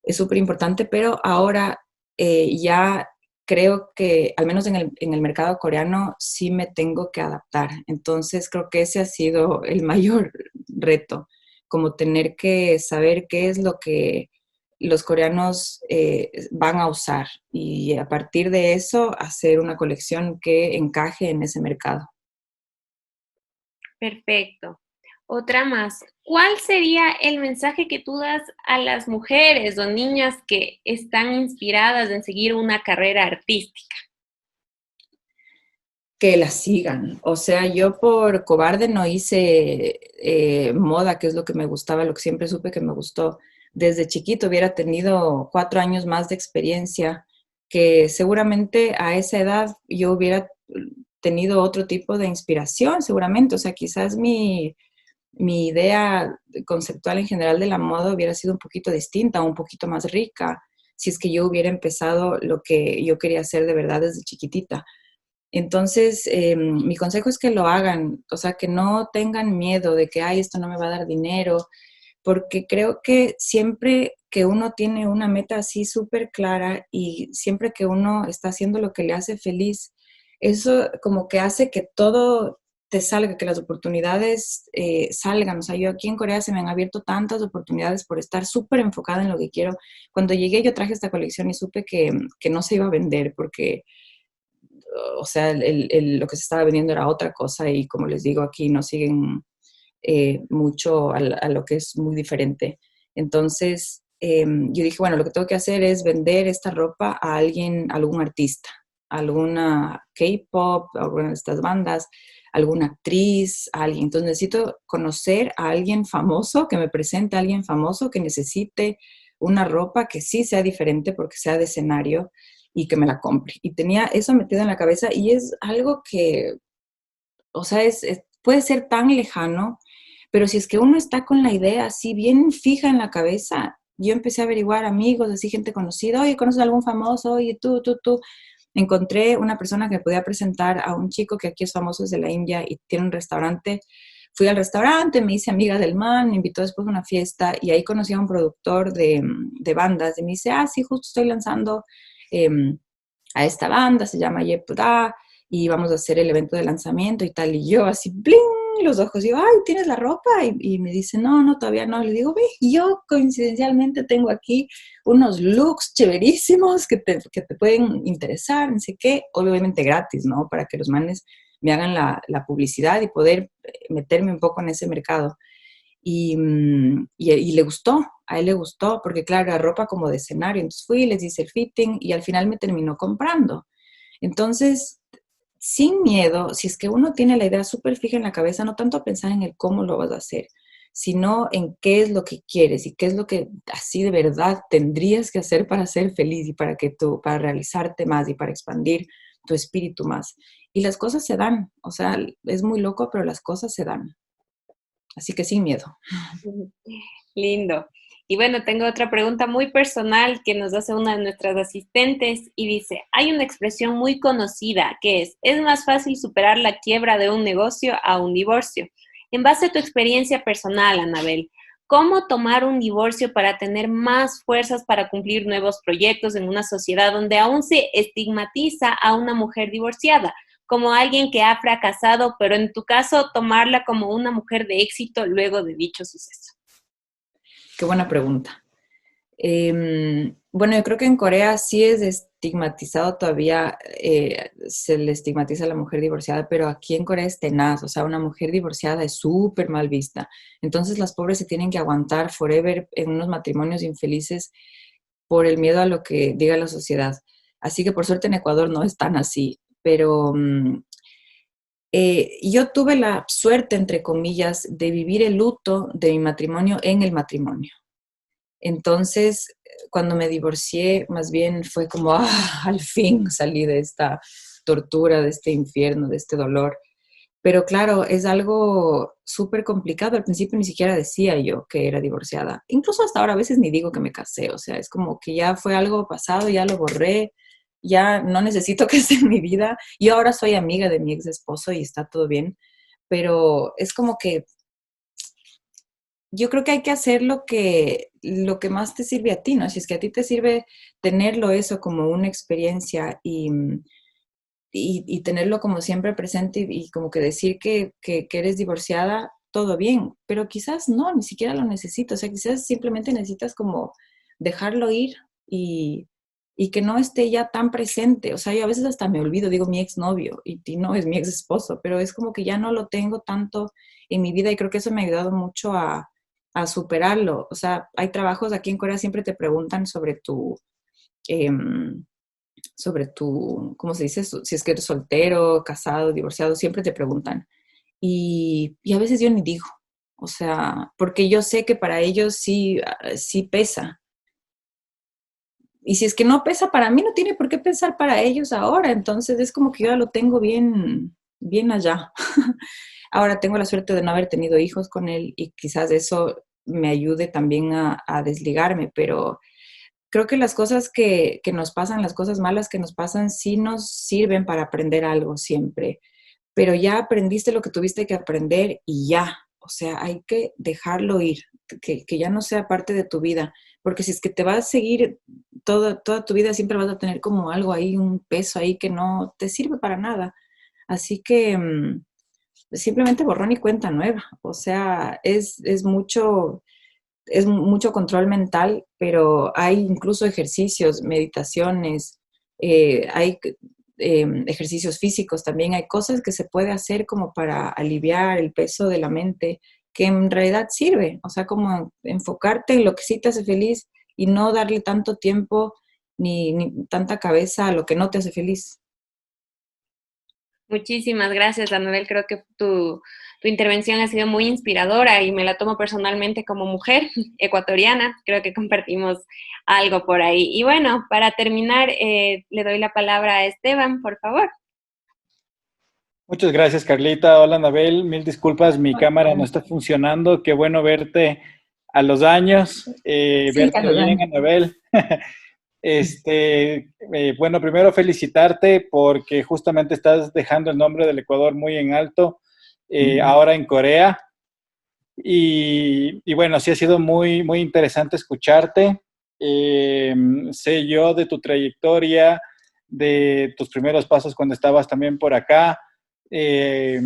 es súper importante, pero ahora ya creo que, al menos en el mercado coreano, sí me tengo que adaptar. Entonces, creo que ese ha sido el mayor reto, como tener que saber qué es lo que los coreanos van a usar y a partir de eso hacer una colección que encaje en ese mercado. Perfecto. Otra más. ¿Cuál sería el mensaje que tú das a las mujeres o niñas que están inspiradas en seguir una carrera artística? Que la sigan. O sea, yo por cobarde no hice moda, que es lo que me gustaba, lo que siempre supe que me gustó. Desde chiquito hubiera tenido 4 años más de experiencia, que seguramente a esa edad yo hubiera tenido otro tipo de inspiración, seguramente. O sea, quizás mi idea conceptual en general de la moda hubiera sido un poquito distinta, un poquito más rica, si es que yo hubiera empezado lo que yo quería hacer de verdad desde chiquitita. Entonces, mi consejo es que lo hagan, o sea, que no tengan miedo de que, ay, esto no me va a dar dinero, porque creo que siempre que uno tiene una meta así súper clara y siempre que uno está haciendo lo que le hace feliz, eso como que hace que todo te salga, que las oportunidades salgan. O sea, yo aquí en Corea se me han abierto tantas oportunidades por estar súper enfocada en lo que quiero. Cuando llegué yo traje esta colección y supe que no se iba a vender porque o sea, lo que se estaba vendiendo era otra cosa y como les digo, aquí no siguen mucho a lo que es muy diferente. Entonces, yo dije, bueno, lo que tengo que hacer es vender esta ropa a alguien, a algún artista, a alguna K-pop, a alguna de estas bandas, alguna actriz, a alguien. Entonces necesito conocer a alguien famoso, que me presente a alguien famoso que necesite una ropa que sí sea diferente porque sea de escenario y que me la compre. Y tenía eso metido en la cabeza y es algo que, o sea, puede ser tan lejano, pero si es que uno está con la idea así bien fija en la cabeza, yo empecé a averiguar amigos, así gente conocida, oye, ¿conoces a algún famoso? Oye, tú. Encontré una persona que me podía presentar a un chico que aquí es famoso desde la India y tiene un restaurante. Fui al restaurante, me hice amiga del man, me invitó después a una fiesta y ahí conocí a un productor de bandas y me dice, ah, sí, justo estoy lanzando a esta banda, se llama Yepuda, y vamos a hacer el evento de lanzamiento y tal. Y yo así, bling, los ojos, y yo, ay, ¿tienes la ropa? Y me dice, no, todavía no. Le digo, ve, yo coincidencialmente tengo aquí unos looks chéverísimos que te pueden interesar, no sé qué, obviamente gratis, ¿no? Para que los manes me hagan la publicidad y poder meterme un poco en ese mercado. Y le gustó, a él le gustó, porque claro, era ropa como de escenario. Entonces fui, les hice el fitting y al final me terminó comprando. Entonces, sin miedo, si es que uno tiene la idea súper fija en la cabeza, no tanto pensar en el cómo lo vas a hacer, sino en qué es lo que quieres y qué es lo que así de verdad tendrías que hacer para ser feliz y para realizarte más y para expandir tu espíritu más. Y las cosas se dan, o sea, es muy loco, pero las cosas se dan. Así que sin miedo. Lindo. Y bueno, tengo otra pregunta muy personal que nos hace una de nuestras asistentes y dice, hay una expresión muy conocida que es más fácil superar la quiebra de un negocio a un divorcio. En base a tu experiencia personal, Anabel, ¿cómo tomar un divorcio para tener más fuerzas para cumplir nuevos proyectos en una sociedad donde aún se estigmatiza a una mujer divorciada, como alguien que ha fracasado, pero en tu caso, tomarla como una mujer de éxito luego de dicho suceso? Qué buena pregunta. Bueno, yo creo que en Corea sí es estigmatizado todavía, se le estigmatiza a la mujer divorciada, pero aquí en Corea es tenaz, o sea, una mujer divorciada es súper mal vista. Entonces las pobres se tienen que aguantar forever en unos matrimonios infelices por el miedo a lo que diga la sociedad. Así que por suerte en Ecuador no es tan así, pero yo tuve la suerte, entre comillas, de vivir el luto de mi matrimonio en el matrimonio. Entonces, cuando me divorcié, más bien fue como, al fin salí de esta tortura, de este infierno, de este dolor. Pero claro, es algo súper complicado. Al principio ni siquiera decía yo que era divorciada. Incluso hasta ahora a veces ni digo que me casé. O sea, es como que ya fue algo pasado, ya lo borré, ya no necesito que esté en mi vida. Yo ahora soy amiga de mi ex esposo y está todo bien. Pero es como que yo creo que hay que hacer lo que más te sirve a ti, ¿no? Si es que a ti te sirve tenerlo eso como una experiencia y tenerlo como siempre presente y como que decir que eres divorciada, todo bien, pero quizás no, ni siquiera lo necesitas, o sea, quizás simplemente necesitas como dejarlo ir y, y que no esté ya tan presente, o sea, yo a veces hasta me olvido, digo mi exnovio y no es mi ex esposo, pero es como que ya no lo tengo tanto en mi vida y creo que eso me ha ayudado mucho a superarlo, o sea, hay trabajos aquí en Corea, siempre te preguntan em, sobre tu, ¿cómo se dice? Si es que eres soltero, casado, divorciado, siempre te preguntan. Y a veces yo ni digo, o sea, porque yo sé que para ellos sí, sí pesa. Y si es que no pesa para mí, no tiene por qué pensar para ellos ahora. Entonces es como que yo ya lo tengo bien, bien allá. Ahora tengo la suerte de no haber tenido hijos con él y quizás eso me ayude también a desligarme, pero creo que las cosas que nos pasan, las cosas malas que nos pasan, sí nos sirven para aprender algo siempre. Pero ya aprendiste lo que tuviste que aprender y ya. O sea, hay que dejarlo ir, que ya no sea parte de tu vida. Porque si es que te vas a seguir toda tu vida, siempre vas a tener como algo ahí, un peso ahí que no te sirve para nada. Así que simplemente borrón y cuenta nueva. O sea, es mucho control mental, pero hay incluso ejercicios, meditaciones, hay ejercicios físicos también, hay cosas que se puede hacer como para aliviar el peso de la mente, que en realidad sirve, o sea, como enfocarte en lo que sí te hace feliz y no darle tanto tiempo ni tanta cabeza a lo que no te hace feliz. Muchísimas gracias, Anabel. Creo que tu intervención ha sido muy inspiradora y me la tomo personalmente como mujer ecuatoriana. Creo que compartimos algo por ahí. Y bueno, para terminar, le doy la palabra a Esteban, por favor. Muchas gracias, Carlita. Hola, Anabel. Mil disculpas, mi cámara no está funcionando. Qué bueno verte a los años, Sí, verte Carlos. bien, Anabel. Bueno, primero felicitarte porque justamente estás dejando el nombre del Ecuador muy en alto, ahora en Corea. Y bueno, sí ha sido muy, muy interesante escucharte. Sé yo de tu trayectoria, de tus primeros pasos cuando estabas también por acá. Eh,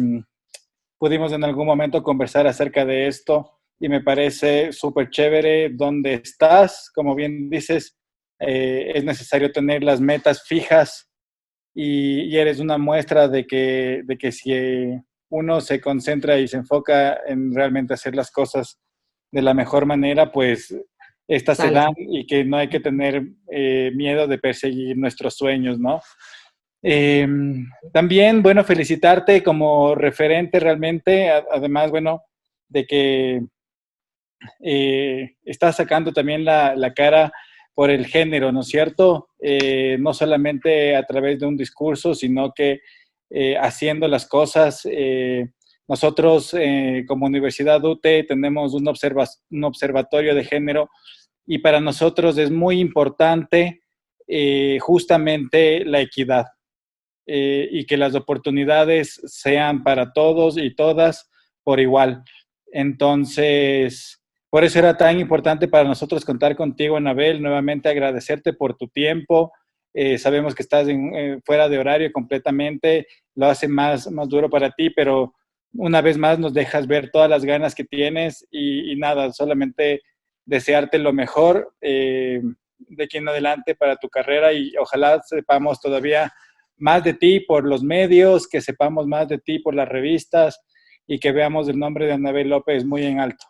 Pudimos en algún momento conversar acerca de esto y me parece súper chévere donde estás. Como bien dices, es necesario tener las metas fijas y eres una muestra de que si uno se concentra y se enfoca en realmente hacer las cosas de la mejor manera, pues estas se Sale. dan y que no hay que tener miedo de perseguir nuestros sueños, ¿no? Eh, También, bueno, felicitarte como referente realmente, además, bueno, de que estás sacando también la cara por el género, ¿no es cierto? No solamente a través de un discurso, sino que haciendo las cosas. Nosotros como Universidad UTE tenemos un observatorio de género y para nosotros es muy importante justamente la equidad y que las oportunidades sean para todos y todas por igual. Entonces, por eso era tan importante para nosotros contar contigo, Anabel, nuevamente agradecerte por tu tiempo. Sabemos que estás fuera de horario completamente, lo hace más duro para ti, pero una vez más nos dejas ver todas las ganas que tienes y nada, solamente desearte lo mejor de aquí en adelante para tu carrera y ojalá sepamos todavía más de ti por los medios, que sepamos más de ti por las revistas y que veamos el nombre de Anabel López muy en alto.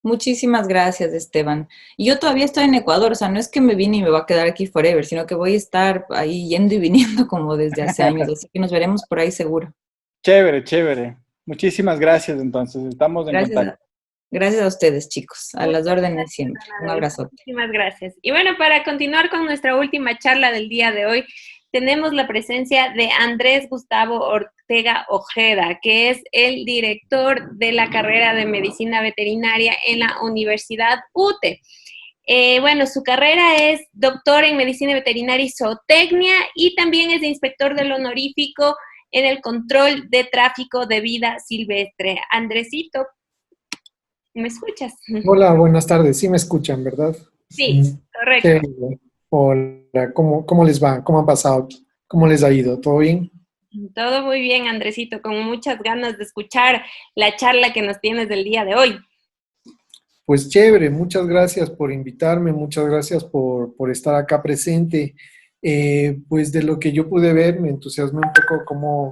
Muchísimas gracias, Esteban. Y yo todavía estoy en Ecuador, o sea, no es que me vine y me voy a quedar aquí forever, sino que voy a estar ahí yendo y viniendo como desde hace años, así que nos veremos por ahí seguro. Chévere, chévere. Muchísimas gracias entonces, estamos en Gracias contacto. gracias a ustedes, chicos, a las Muchas órdenes gracias, siempre. Un Anabel. abrazo. Muchísimas gracias. Y bueno, para continuar con nuestra última charla del día de hoy, tenemos la presencia de Andrés Gustavo Ortega Ojeda, que es el director de la carrera de medicina veterinaria en la Universidad UTE. Bueno, su carrera es doctor en medicina veterinaria y zootecnia y también es inspector del honorífico en el control de tráfico de vida silvestre. Andresito, ¿Me escuchas? Hola, buenas tardes. Sí me escuchan, ¿verdad? Sí, correcto. Chévere. Hola, ¿cómo les va? ¿Cómo han pasado? ¿Cómo les ha ido? ¿Todo bien? Todo muy bien, Andresito, con muchas ganas de escuchar la charla que nos tienes del día de hoy. Pues chévere, muchas gracias por invitarme, muchas gracias por estar acá presente. Pues de lo que yo pude ver, me entusiasmó un poco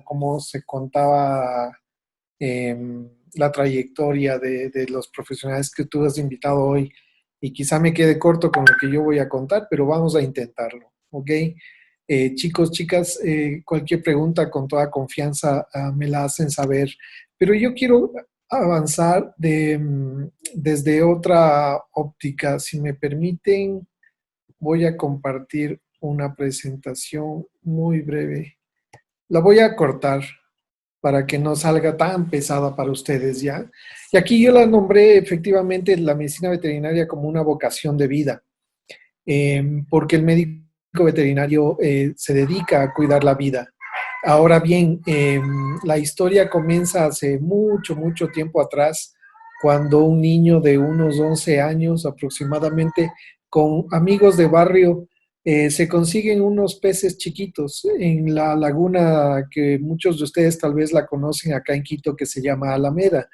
cómo se contaba la trayectoria de los profesionales que tú has invitado hoy y quizá me quede corto con lo que yo voy a contar, pero vamos a intentarlo, ¿ok? Chicos, chicas, cualquier pregunta con toda confianza me la hacen saber, pero yo quiero avanzar desde otra óptica. Si me permiten, voy a compartir una presentación muy breve. La voy a cortar para que no salga tan pesada para ustedes, ¿ya? Y aquí yo la nombré efectivamente la medicina veterinaria como una vocación de vida, porque el médico veterinario se dedica a cuidar la vida. Ahora bien, la historia comienza hace mucho, mucho tiempo atrás, cuando un niño de unos 11 años aproximadamente, con amigos de barrio, se consiguen unos peces chiquitos en la laguna que muchos de ustedes tal vez la conocen acá en Quito, que se llama Alameda.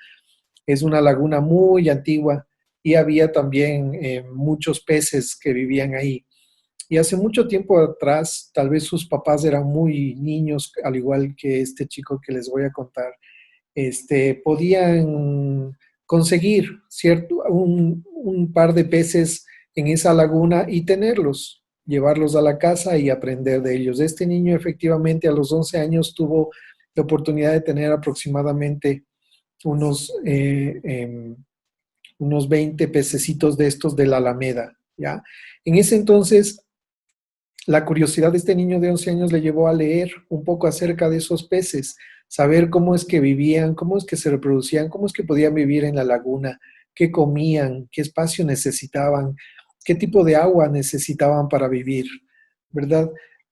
Es una laguna muy antigua y había también muchos peces que vivían ahí. Y hace mucho tiempo atrás, tal vez sus papás eran muy niños, al igual que este chico que les voy a contar, podían conseguir un par de peces en esa laguna y tenerlos, llevarlos a la casa y aprender de ellos. Este niño efectivamente a los 11 años tuvo la oportunidad de tener aproximadamente unos, unos 20 pececitos de estos de la Alameda, ¿ya? En ese entonces, la curiosidad de este niño de 11 años le llevó a leer un poco acerca de esos peces, saber cómo es que vivían, cómo es que se reproducían, cómo es que podían vivir en la laguna, qué comían, qué espacio necesitaban, qué tipo de agua necesitaban para vivir, ¿verdad?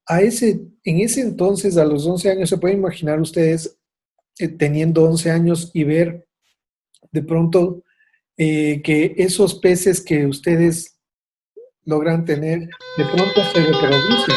En ese entonces, a los 11 años, se pueden imaginar ustedes teniendo 11 años y ver de pronto que esos peces que ustedes logran tener, de pronto se reproducen.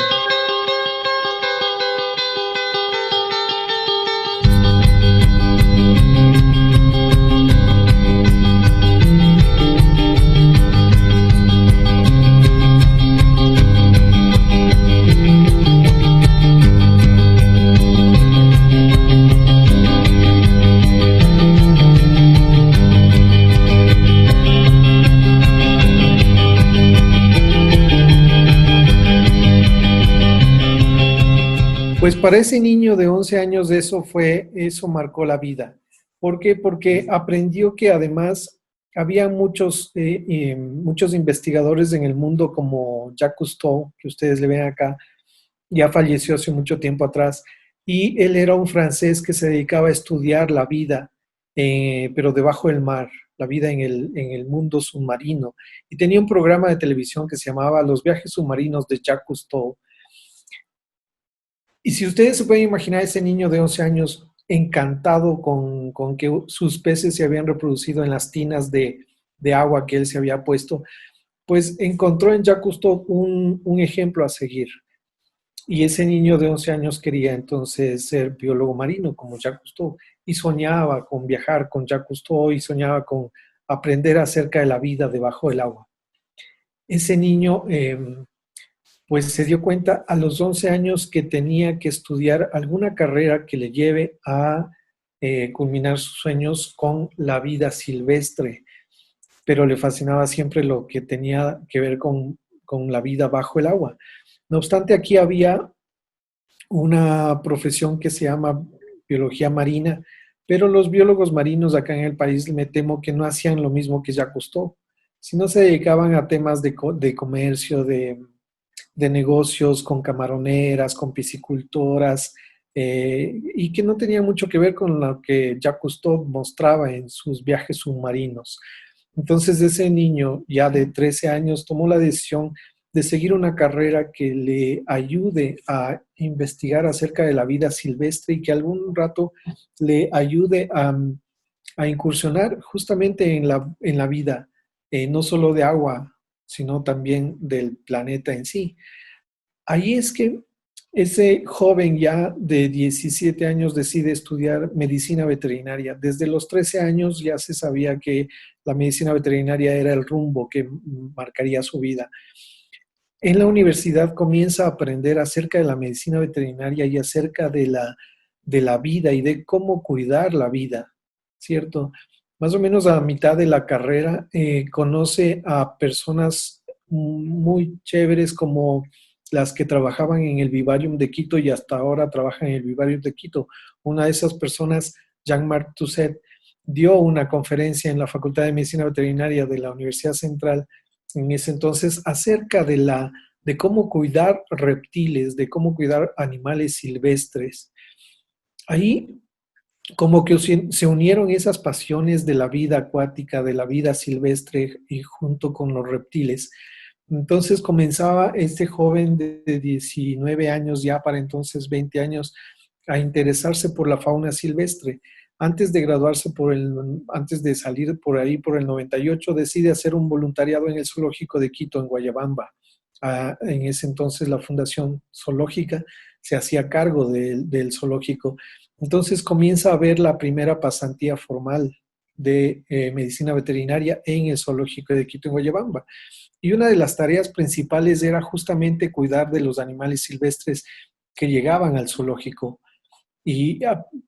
Pues para ese niño de 11 años eso marcó la vida. ¿Por qué? Porque aprendió que además había muchos investigadores en el mundo como Jacques Cousteau, que ustedes le ven acá, ya falleció hace mucho tiempo atrás, y él era un francés que se dedicaba a estudiar la vida, pero debajo del mar, la vida en el mundo submarino, y tenía un programa de televisión que se llamaba Los viajes submarinos de Jacques Cousteau. Y si ustedes se pueden imaginar ese niño de 11 años encantado con que sus peces se habían reproducido en las tinas de agua que él se había puesto, pues encontró en Jacques Cousteau un ejemplo a seguir. Y ese niño de 11 años quería entonces ser biólogo marino como Jacques Cousteau y soñaba con viajar con Jacques Cousteau y soñaba con aprender acerca de la vida debajo del agua. Ese niño pues se dio cuenta a los 11 años que tenía que estudiar alguna carrera que le lleve a culminar sus sueños con la vida silvestre, pero le fascinaba siempre lo que tenía que ver con la vida bajo el agua. No obstante, aquí había una profesión que se llama biología marina, pero los biólogos marinos acá en el país me temo que no hacían lo mismo que Jacques Cousteau, sino se dedicaban a temas de comercio, de negocios con camaroneras, con piscicultoras, y que no tenía mucho que ver con lo que Jacques Cousteau mostraba en sus viajes submarinos. Entonces ese niño ya de 13 años tomó la decisión de seguir una carrera que le ayude a investigar acerca de la vida silvestre y que algún rato le ayude a incursionar justamente en la vida, no solo de agua, sino también del planeta en sí. Ahí es que ese joven ya de 17 años decide estudiar medicina veterinaria. Desde los 13 años ya se sabía que la medicina veterinaria era el rumbo que marcaría su vida. En la universidad comienza a aprender acerca de la medicina veterinaria y acerca de la vida y de cómo cuidar la vida, ¿cierto? Más o menos a la mitad de la carrera conoce a personas muy chéveres como las que trabajaban en el Vivarium de Quito y hasta ahora trabajan en el Vivarium de Quito. Una de esas personas, Jean-Marc Toussaint, dio una conferencia en la Facultad de Medicina Veterinaria de la Universidad Central en ese entonces acerca de cómo cuidar reptiles, de cómo cuidar animales silvestres. Ahí como que se unieron esas pasiones de la vida acuática, de la vida silvestre y junto con los reptiles. Entonces comenzaba este joven de 19 años, ya para entonces 20 años, a interesarse por la fauna silvestre. Antes de graduarse, antes de salir por ahí por el 98, decide hacer un voluntariado en el zoológico de Quito, en Guayabamba. En ese entonces la Fundación Zoológica se hacía cargo del zoológico. Entonces comienza a ver la primera pasantía formal de medicina veterinaria en el zoológico de Quito, en Guayabamba. Y una de las tareas principales era justamente cuidar de los animales silvestres que llegaban al zoológico. Y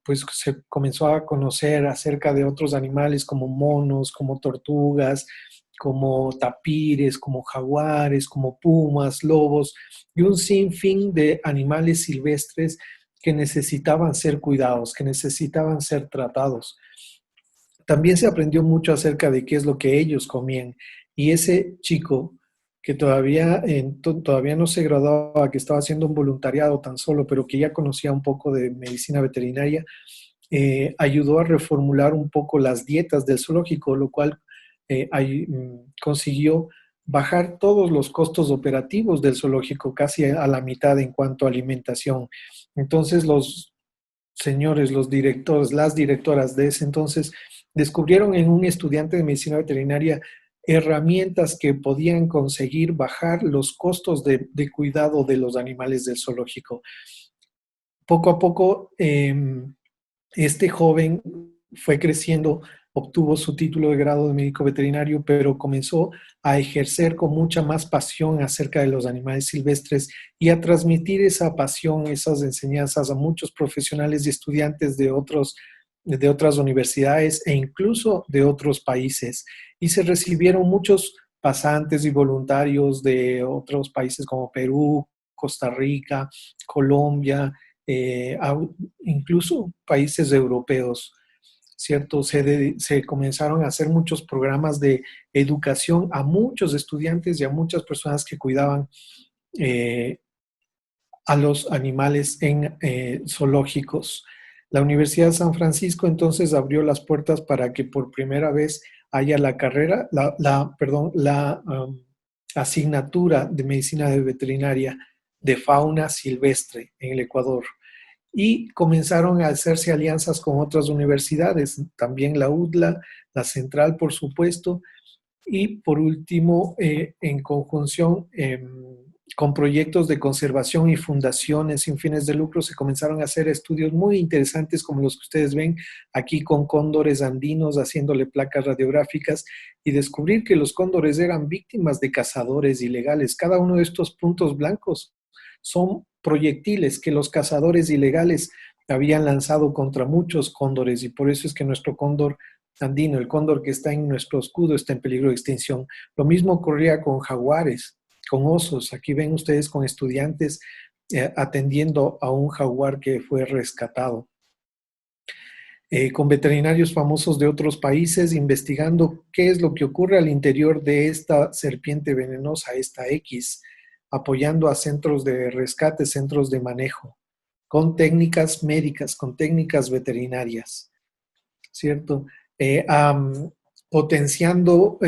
pues se comenzó a conocer acerca de otros animales como monos, como tortugas, como tapires, como jaguares, como pumas, lobos, y un sinfín de animales silvestres que necesitaban ser cuidados, que necesitaban ser tratados. También se aprendió mucho acerca de qué es lo que ellos comían. Y ese chico que todavía no se graduaba, que estaba haciendo un voluntariado tan solo, pero que ya conocía un poco de medicina veterinaria, ayudó a reformular un poco las dietas del zoológico, lo cual consiguió bajar todos los costos operativos del zoológico casi a la mitad en cuanto a alimentación. Entonces los señores, los directores, las directoras de ese entonces descubrieron en un estudiante de medicina veterinaria herramientas que podían conseguir bajar los costos de cuidado de los animales del zoológico. Poco a poco, este joven fue creciendo, obtuvo su título de grado de médico veterinario, pero comenzó a ejercer con mucha más pasión acerca de los animales silvestres y a transmitir esa pasión, esas enseñanzas a muchos profesionales y estudiantes de otras universidades e incluso de otros países. Y se recibieron muchos pasantes y voluntarios de otros países como Perú, Costa Rica, Colombia, incluso países europeos, ¿cierto? Se comenzaron a hacer muchos programas de educación a muchos estudiantes y a muchas personas que cuidaban a los animales en zoológicos. La Universidad de San Francisco entonces abrió las puertas para que por primera vez haya la carrera, la asignatura de medicina veterinaria de fauna silvestre en el Ecuador. Y comenzaron a hacerse alianzas con otras universidades, también la UDLA, la Central, por supuesto, y por último, en conjunción con proyectos de conservación y fundaciones sin fines de lucro, se comenzaron a hacer estudios muy interesantes como los que ustedes ven aquí con cóndores andinos haciéndole placas radiográficas y descubrir que los cóndores eran víctimas de cazadores ilegales. Cada uno de estos puntos blancos son proyectiles que los cazadores ilegales habían lanzado contra muchos cóndores y por eso es que nuestro cóndor andino, el cóndor que está en nuestro escudo, está en peligro de extinción. Lo mismo ocurría con jaguares, con osos. Aquí ven ustedes con estudiantes atendiendo a un jaguar que fue rescatado. Con veterinarios famosos de otros países, investigando qué es lo que ocurre al interior de esta serpiente venenosa, esta X, apoyando a centros de rescate, centros de manejo, con técnicas médicas, con técnicas veterinarias, ¿cierto? Potenciando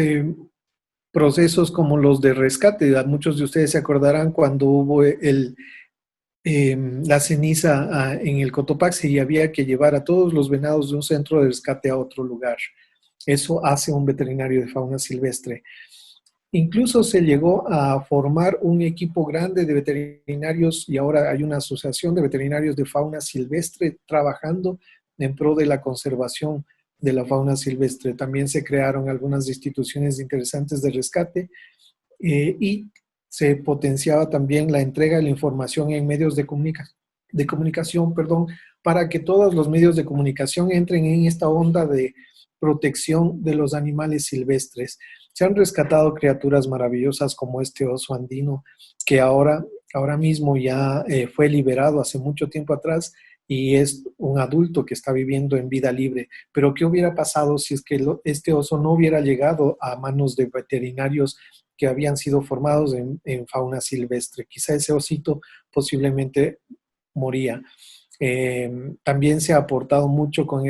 procesos como los de rescate. Muchos de ustedes se acordarán cuando hubo el la ceniza en el Cotopaxi y había que llevar a todos los venados de un centro de rescate a otro lugar. Eso hace un veterinario de fauna silvestre. Incluso se llegó a formar un equipo grande de veterinarios y ahora hay una asociación de veterinarios de fauna silvestre trabajando en pro de la conservación de la fauna silvestre. También se crearon algunas instituciones interesantes de rescate y se potenciaba también la entrega de la información en medios de comunicación, para que todos los medios de comunicación entren en esta onda de protección de los animales silvestres. Se han rescatado criaturas maravillosas como este oso andino, que ahora mismo ya fue liberado hace mucho tiempo atrás y es un adulto que está viviendo en vida libre. Pero ¿qué hubiera pasado si es que este oso no hubiera llegado a manos de veterinarios que habían sido formados en fauna silvestre? Quizá ese osito posiblemente moría. También se ha aportado mucho con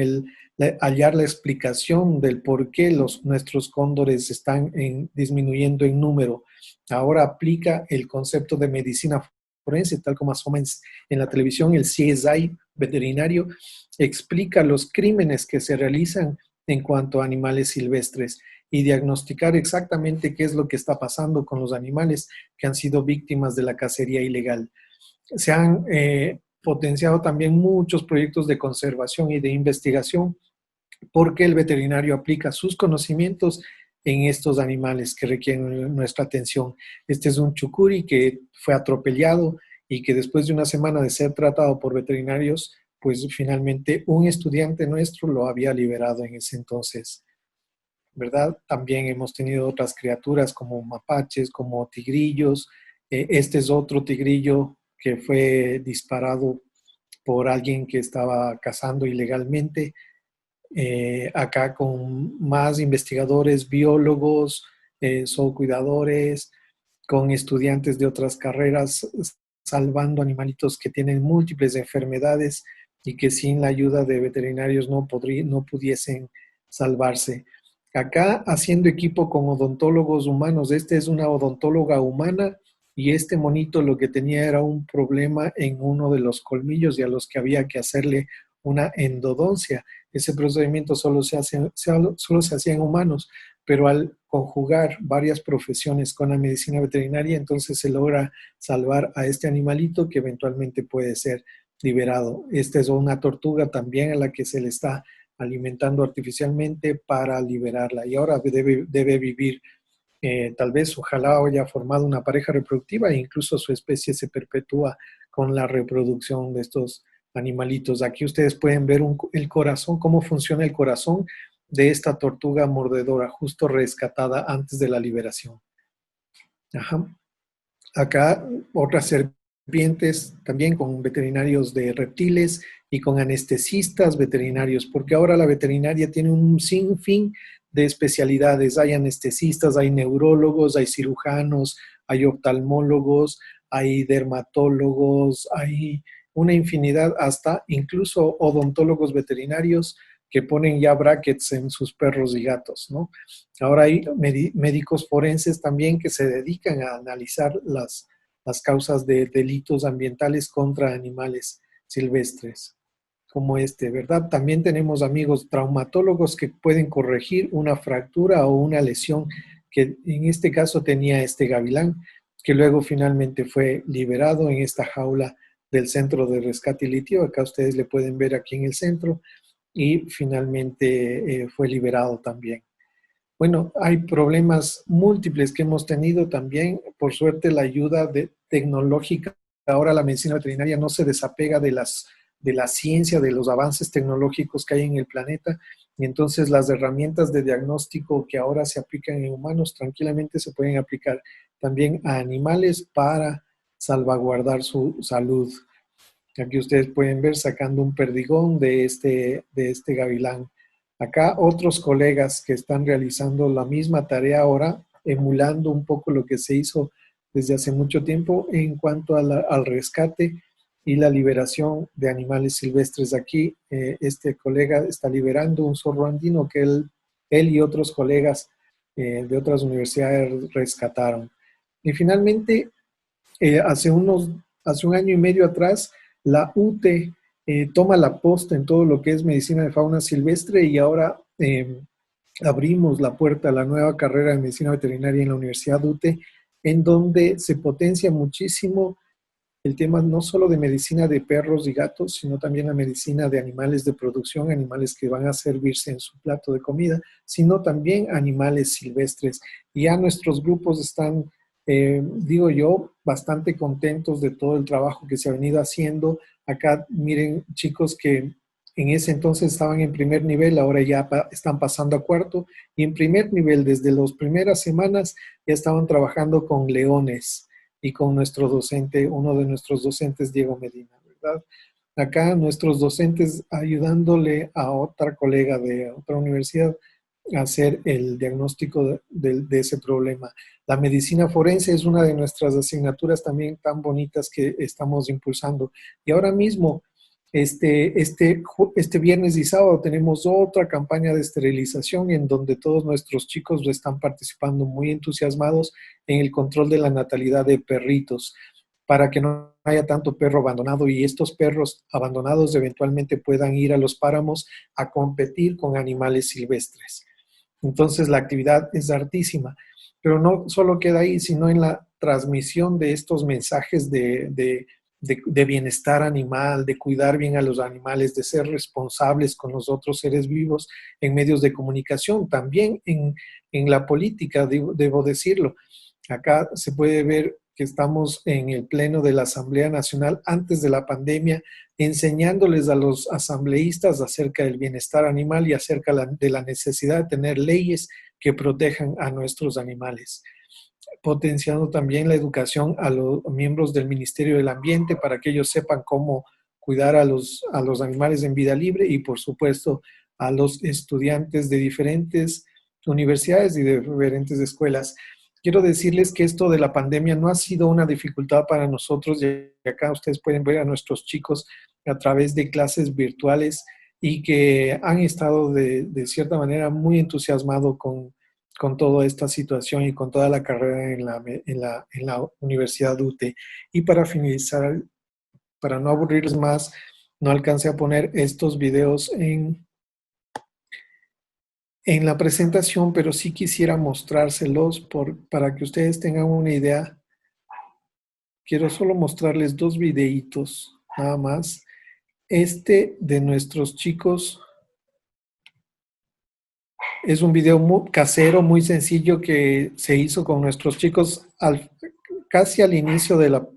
hallar la explicación del por qué nuestros cóndores están disminuyendo en número. Ahora aplica el concepto de medicina forense, tal como asoma en la televisión el CSI veterinario, explica los crímenes que se realizan en cuanto a animales silvestres y diagnosticar exactamente qué es lo que está pasando con los animales que han sido víctimas de la cacería ilegal. Se han potenciado también muchos proyectos de conservación y de investigación porque el veterinario aplica sus conocimientos en estos animales que requieren nuestra atención. Este es un chucuri que fue atropellado y que después de una semana de ser tratado por veterinarios, pues finalmente un estudiante nuestro lo había liberado en ese entonces, ¿verdad? También hemos tenido otras criaturas como mapaches, como tigrillos. Este es otro tigrillo que fue disparado por alguien que estaba cazando ilegalmente. Acá con más investigadores, biólogos, zoocuidadores, con estudiantes de otras carreras, salvando animalitos que tienen múltiples enfermedades y que sin la ayuda de veterinarios no pudiesen salvarse. Acá haciendo equipo con odontólogos humanos. Esta es una odontóloga humana y este monito lo que tenía era un problema en uno de los colmillos y a los que había que hacerle una endodoncia. Ese procedimiento solo se hacía en humanos, pero al conjugar varias profesiones con la medicina veterinaria, entonces se logra salvar a este animalito que eventualmente puede ser liberado. Esta es una tortuga también a la que se le está alimentando artificialmente para liberarla y ahora debe vivir. Tal vez, ojalá haya formado una pareja reproductiva e incluso su especie se perpetúa con la reproducción de estos animalitos. Aquí ustedes pueden ver el corazón, cómo funciona el corazón de esta tortuga mordedora, justo rescatada antes de la liberación. Ajá. Acá otras serpientes, también con veterinarios de reptiles y con anestesistas veterinarios, porque ahora la veterinaria tiene un sinfín de especialidades. Hay anestesistas, hay neurólogos, hay cirujanos, hay oftalmólogos, hay dermatólogos, hay una infinidad, hasta incluso odontólogos veterinarios que ponen ya brackets en sus perros y gatos, ¿no? Ahora hay médicos forenses también que se dedican a analizar las causas de delitos ambientales contra animales silvestres, como este, ¿verdad? También tenemos amigos traumatólogos que pueden corregir una fractura o una lesión que en este caso tenía este gavilán, que luego finalmente fue liberado en esta jaula del Centro de Rescate y Litio. Acá ustedes le pueden ver aquí en el centro y finalmente fue liberado también. Bueno, hay problemas múltiples que hemos tenido también. Por suerte, la ayuda tecnológica. Ahora la medicina veterinaria no se desapega de la ciencia, de los avances tecnológicos que hay en el planeta. Y entonces las herramientas de diagnóstico que ahora se aplican en humanos tranquilamente se pueden aplicar también a animales para salvaguardar su salud. Aquí ustedes pueden ver sacando un perdigón de este gavilán. Acá otros colegas que están realizando la misma tarea ahora, emulando un poco lo que se hizo desde hace mucho tiempo en cuanto al rescate y la liberación de animales silvestres. Aquí este colega está liberando un zorro andino que él y otros colegas de otras universidades rescataron. Y finalmente, hace 1 año y medio atrás, la UTE toma la posta en todo lo que es medicina de fauna silvestre y ahora abrimos la puerta a la nueva carrera de medicina veterinaria en la Universidad UTE, en donde se potencia muchísimo el tema no solo de medicina de perros y gatos, sino también la medicina de animales de producción, animales que van a servirse en su plato de comida, sino también animales silvestres. Y ya nuestros grupos están, digo yo, bastante contentos de todo el trabajo que se ha venido haciendo. Acá miren chicos que en ese entonces estaban en primer nivel, ahora ya están pasando a cuarto, y en primer nivel, desde las primeras semanas, ya estaban trabajando con leones y con nuestro docente, uno de nuestros docentes, Diego Medina, ¿verdad? Acá nuestros docentes ayudándole a otra colega de otra universidad a hacer el diagnóstico de ese problema. La medicina forense es una de nuestras asignaturas también tan bonitas que estamos impulsando. Y ahora mismo, este viernes y sábado tenemos otra campaña de esterilización en donde todos nuestros chicos están participando muy entusiasmados en el control de la natalidad de perritos, para que no haya tanto perro abandonado y estos perros abandonados eventualmente puedan ir a los páramos a competir con animales silvestres. Entonces la actividad es hartísima, pero no solo queda ahí, sino en la transmisión de estos mensajes de bienestar animal, de cuidar bien a los animales, de ser responsables con los otros seres vivos en medios de comunicación, también en la política, debo decirlo. Acá se puede ver que estamos en el pleno de la Asamblea Nacional antes de la pandemia, enseñándoles a los asambleístas acerca del bienestar animal y acerca de la necesidad de tener leyes que protejan a nuestros animales, potenciando también la educación a los miembros del Ministerio del Ambiente para que ellos sepan cómo cuidar a los animales en vida libre y, por supuesto, a los estudiantes de diferentes universidades y de diferentes escuelas. Quiero decirles que esto de la pandemia no ha sido una dificultad para nosotros, y acá ustedes pueden ver a nuestros chicos a través de clases virtuales y que han estado de cierta manera muy entusiasmados con toda esta situación y con toda la carrera en la Universidad UTE. Y para finalizar, para no aburrirles más, no alcancé a poner estos videos en la presentación, pero sí quisiera mostrárselos para que ustedes tengan una idea. Quiero solo mostrarles 2 videitos, nada más. Este de nuestros chicos es un video muy casero, muy sencillo que se hizo con nuestros chicos casi al inicio de la...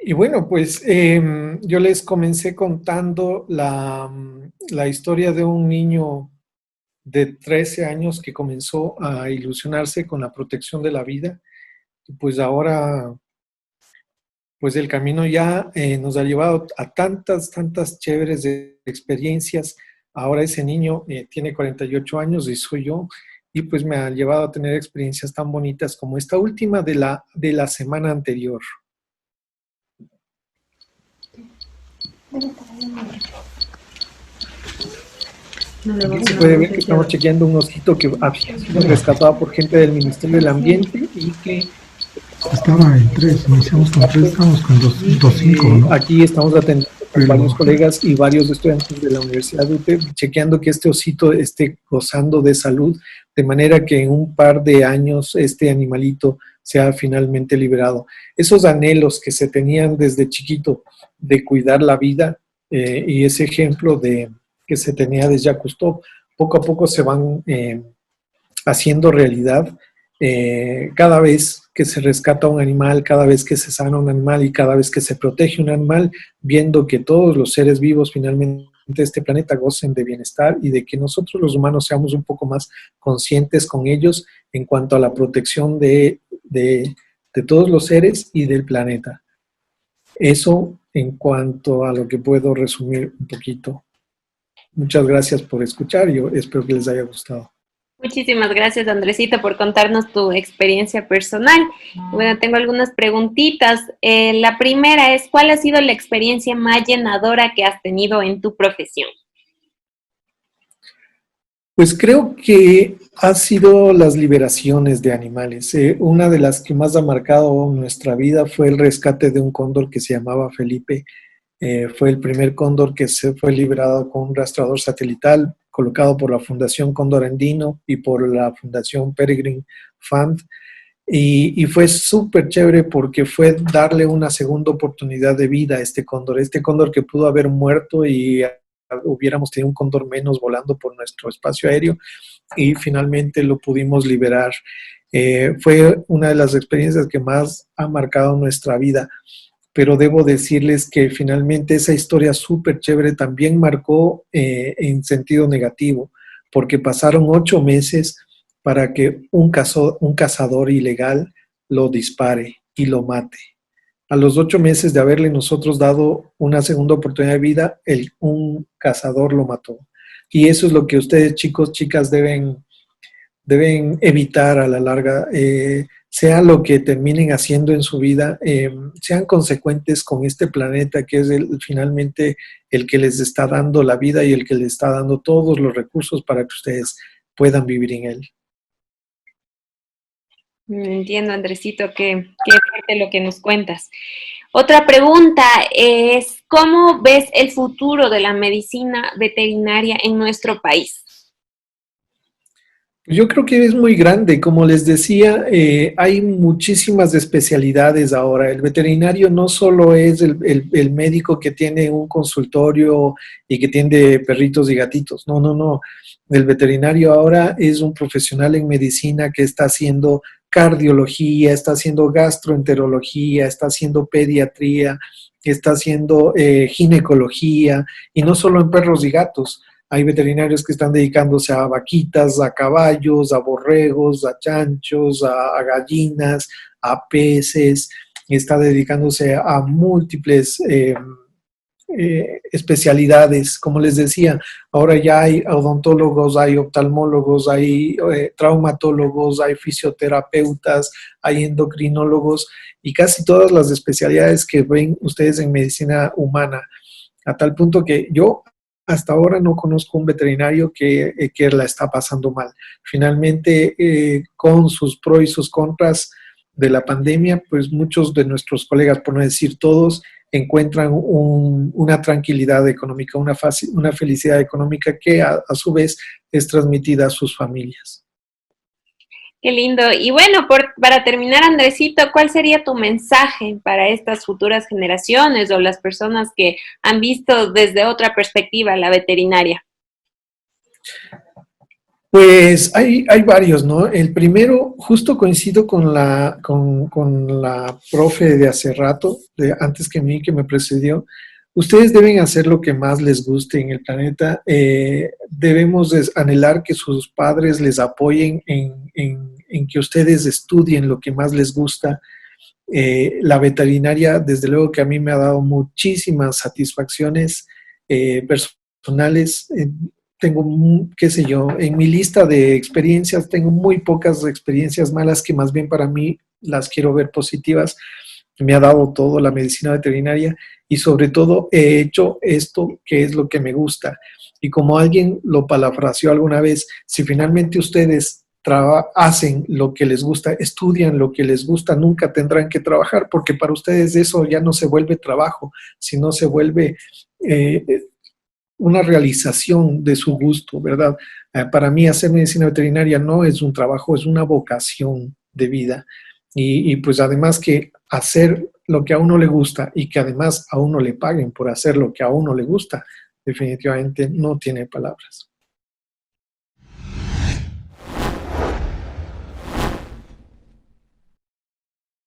Y bueno, pues yo les comencé contando la historia de un niño de 13 años que comenzó a ilusionarse con la protección de la vida. Y pues ahora, pues el camino ya nos ha llevado a tantas chéveres experiencias. Ahora ese niño tiene 48 años y soy yo. Y pues me ha llevado a tener experiencias tan bonitas como esta última de la semana anterior. Aquí se puede ver que estamos chequeando un osito que había sido rescatado por gente del Ministerio del Ambiente y que... Estaba en 3, iniciamos con 3, estamos con 2.5, ¿no? Aquí estamos atendiendo con varios colegas y varios estudiantes de la Universidad de UTE, chequeando que este osito esté gozando de salud, de manera que en un par de años este animalito sea finalmente liberado. Esos anhelos que se tenían desde chiquito de cuidar la vida, y ese ejemplo que se tenía de Jacques Cousteau, poco a poco se van haciendo realidad cada vez que se rescata un animal, cada vez que se sana un animal y cada vez que se protege un animal, viendo que todos los seres vivos finalmente de este planeta gocen de bienestar y de que nosotros los humanos seamos un poco más conscientes con ellos en cuanto a la protección de todos los seres y del planeta. Eso en cuanto a lo que puedo resumir un poquito. Muchas gracias por escuchar, yo espero que les haya gustado. Muchísimas gracias, Andresito, por contarnos tu experiencia personal. Bueno, tengo algunas preguntitas. La primera es, ¿cuál ha sido la experiencia más llenadora que has tenido en tu profesión? Pues creo que ha sido las liberaciones de animales. Una de las que más ha marcado nuestra vida fue el rescate de un cóndor que se llamaba Felipe. Fue el primer cóndor que se fue liberado con un rastreador satelital colocado por la Fundación Cóndor Andino y por la Fundación Peregrine Fund. Y fue súper chévere porque fue darle una segunda oportunidad de vida a este cóndor que pudo haber muerto y hubiéramos tenido un cóndor menos volando por nuestro espacio aéreo y finalmente lo pudimos liberar. Fue una de las experiencias que más ha marcado nuestra vida. Pero debo decirles que finalmente esa historia súper chévere también marcó en sentido negativo, porque pasaron 8 meses para que un cazador ilegal lo dispare y lo mate. A los 8 meses de haberle nosotros dado una segunda oportunidad de vida, un cazador lo mató. Y eso es lo que ustedes, chicos, chicas, deben evitar a la larga, sea lo que terminen haciendo en su vida, sean consecuentes con este planeta que es finalmente el que les está dando la vida y el que les está dando todos los recursos para que ustedes puedan vivir en él. Entiendo, Andresito, qué fuerte lo que nos cuentas. Otra pregunta es, ¿cómo ves el futuro de la medicina veterinaria en nuestro país? Yo creo que es muy grande. Como les decía, hay muchísimas especialidades ahora. El veterinario no solo es el médico que tiene un consultorio y que tiene perritos y gatitos. No, no, no. El veterinario ahora es un profesional en medicina que está haciendo cardiología, está haciendo gastroenterología, está haciendo pediatría, está haciendo ginecología, y no solo en perros y gatos. Hay veterinarios que están dedicándose a vaquitas, a caballos, a borregos, a chanchos, a gallinas, a peces. Está dedicándose a múltiples especialidades. Como les decía, ahora ya hay odontólogos, hay oftalmólogos, hay traumatólogos, hay fisioterapeutas, hay endocrinólogos y casi todas las especialidades que ven ustedes en medicina humana. A tal punto que yo hasta ahora no conozco un veterinario que la está pasando mal. Finalmente, con sus pros y sus contras de la pandemia, pues muchos de nuestros colegas, por no decir todos, encuentran una tranquilidad económica, una felicidad económica que a su vez es transmitida a sus familias. Qué lindo. Y bueno, para terminar, Andresito, ¿cuál sería tu mensaje para estas futuras generaciones o las personas que han visto desde otra perspectiva la veterinaria? Pues hay varios, ¿no? El primero, justo coincido con la profe de hace rato, antes que mí, que me precedió. Ustedes deben hacer lo que más les guste en el planeta. Debemos anhelar que sus padres les apoyen en que ustedes estudien lo que más les gusta. La veterinaria, desde luego que a mí me ha dado muchísimas satisfacciones personales. Tengo, qué sé yo, en mi lista de experiencias tengo muy pocas experiencias malas que más bien para mí las quiero ver positivas. Me ha dado todo la medicina veterinaria y sobre todo he hecho esto que es lo que me gusta. Y como alguien lo parafraseó alguna vez, si finalmente ustedes hacen lo que les gusta, estudian lo que les gusta, nunca tendrán que trabajar, porque para ustedes eso ya no se vuelve trabajo, sino se vuelve una realización de su gusto, ¿verdad? Para mí hacer medicina veterinaria no es un trabajo, es una vocación de vida. Y pues además que hacer lo que a uno le gusta y que además a uno le paguen por hacer lo que a uno le gusta, definitivamente no tiene palabras.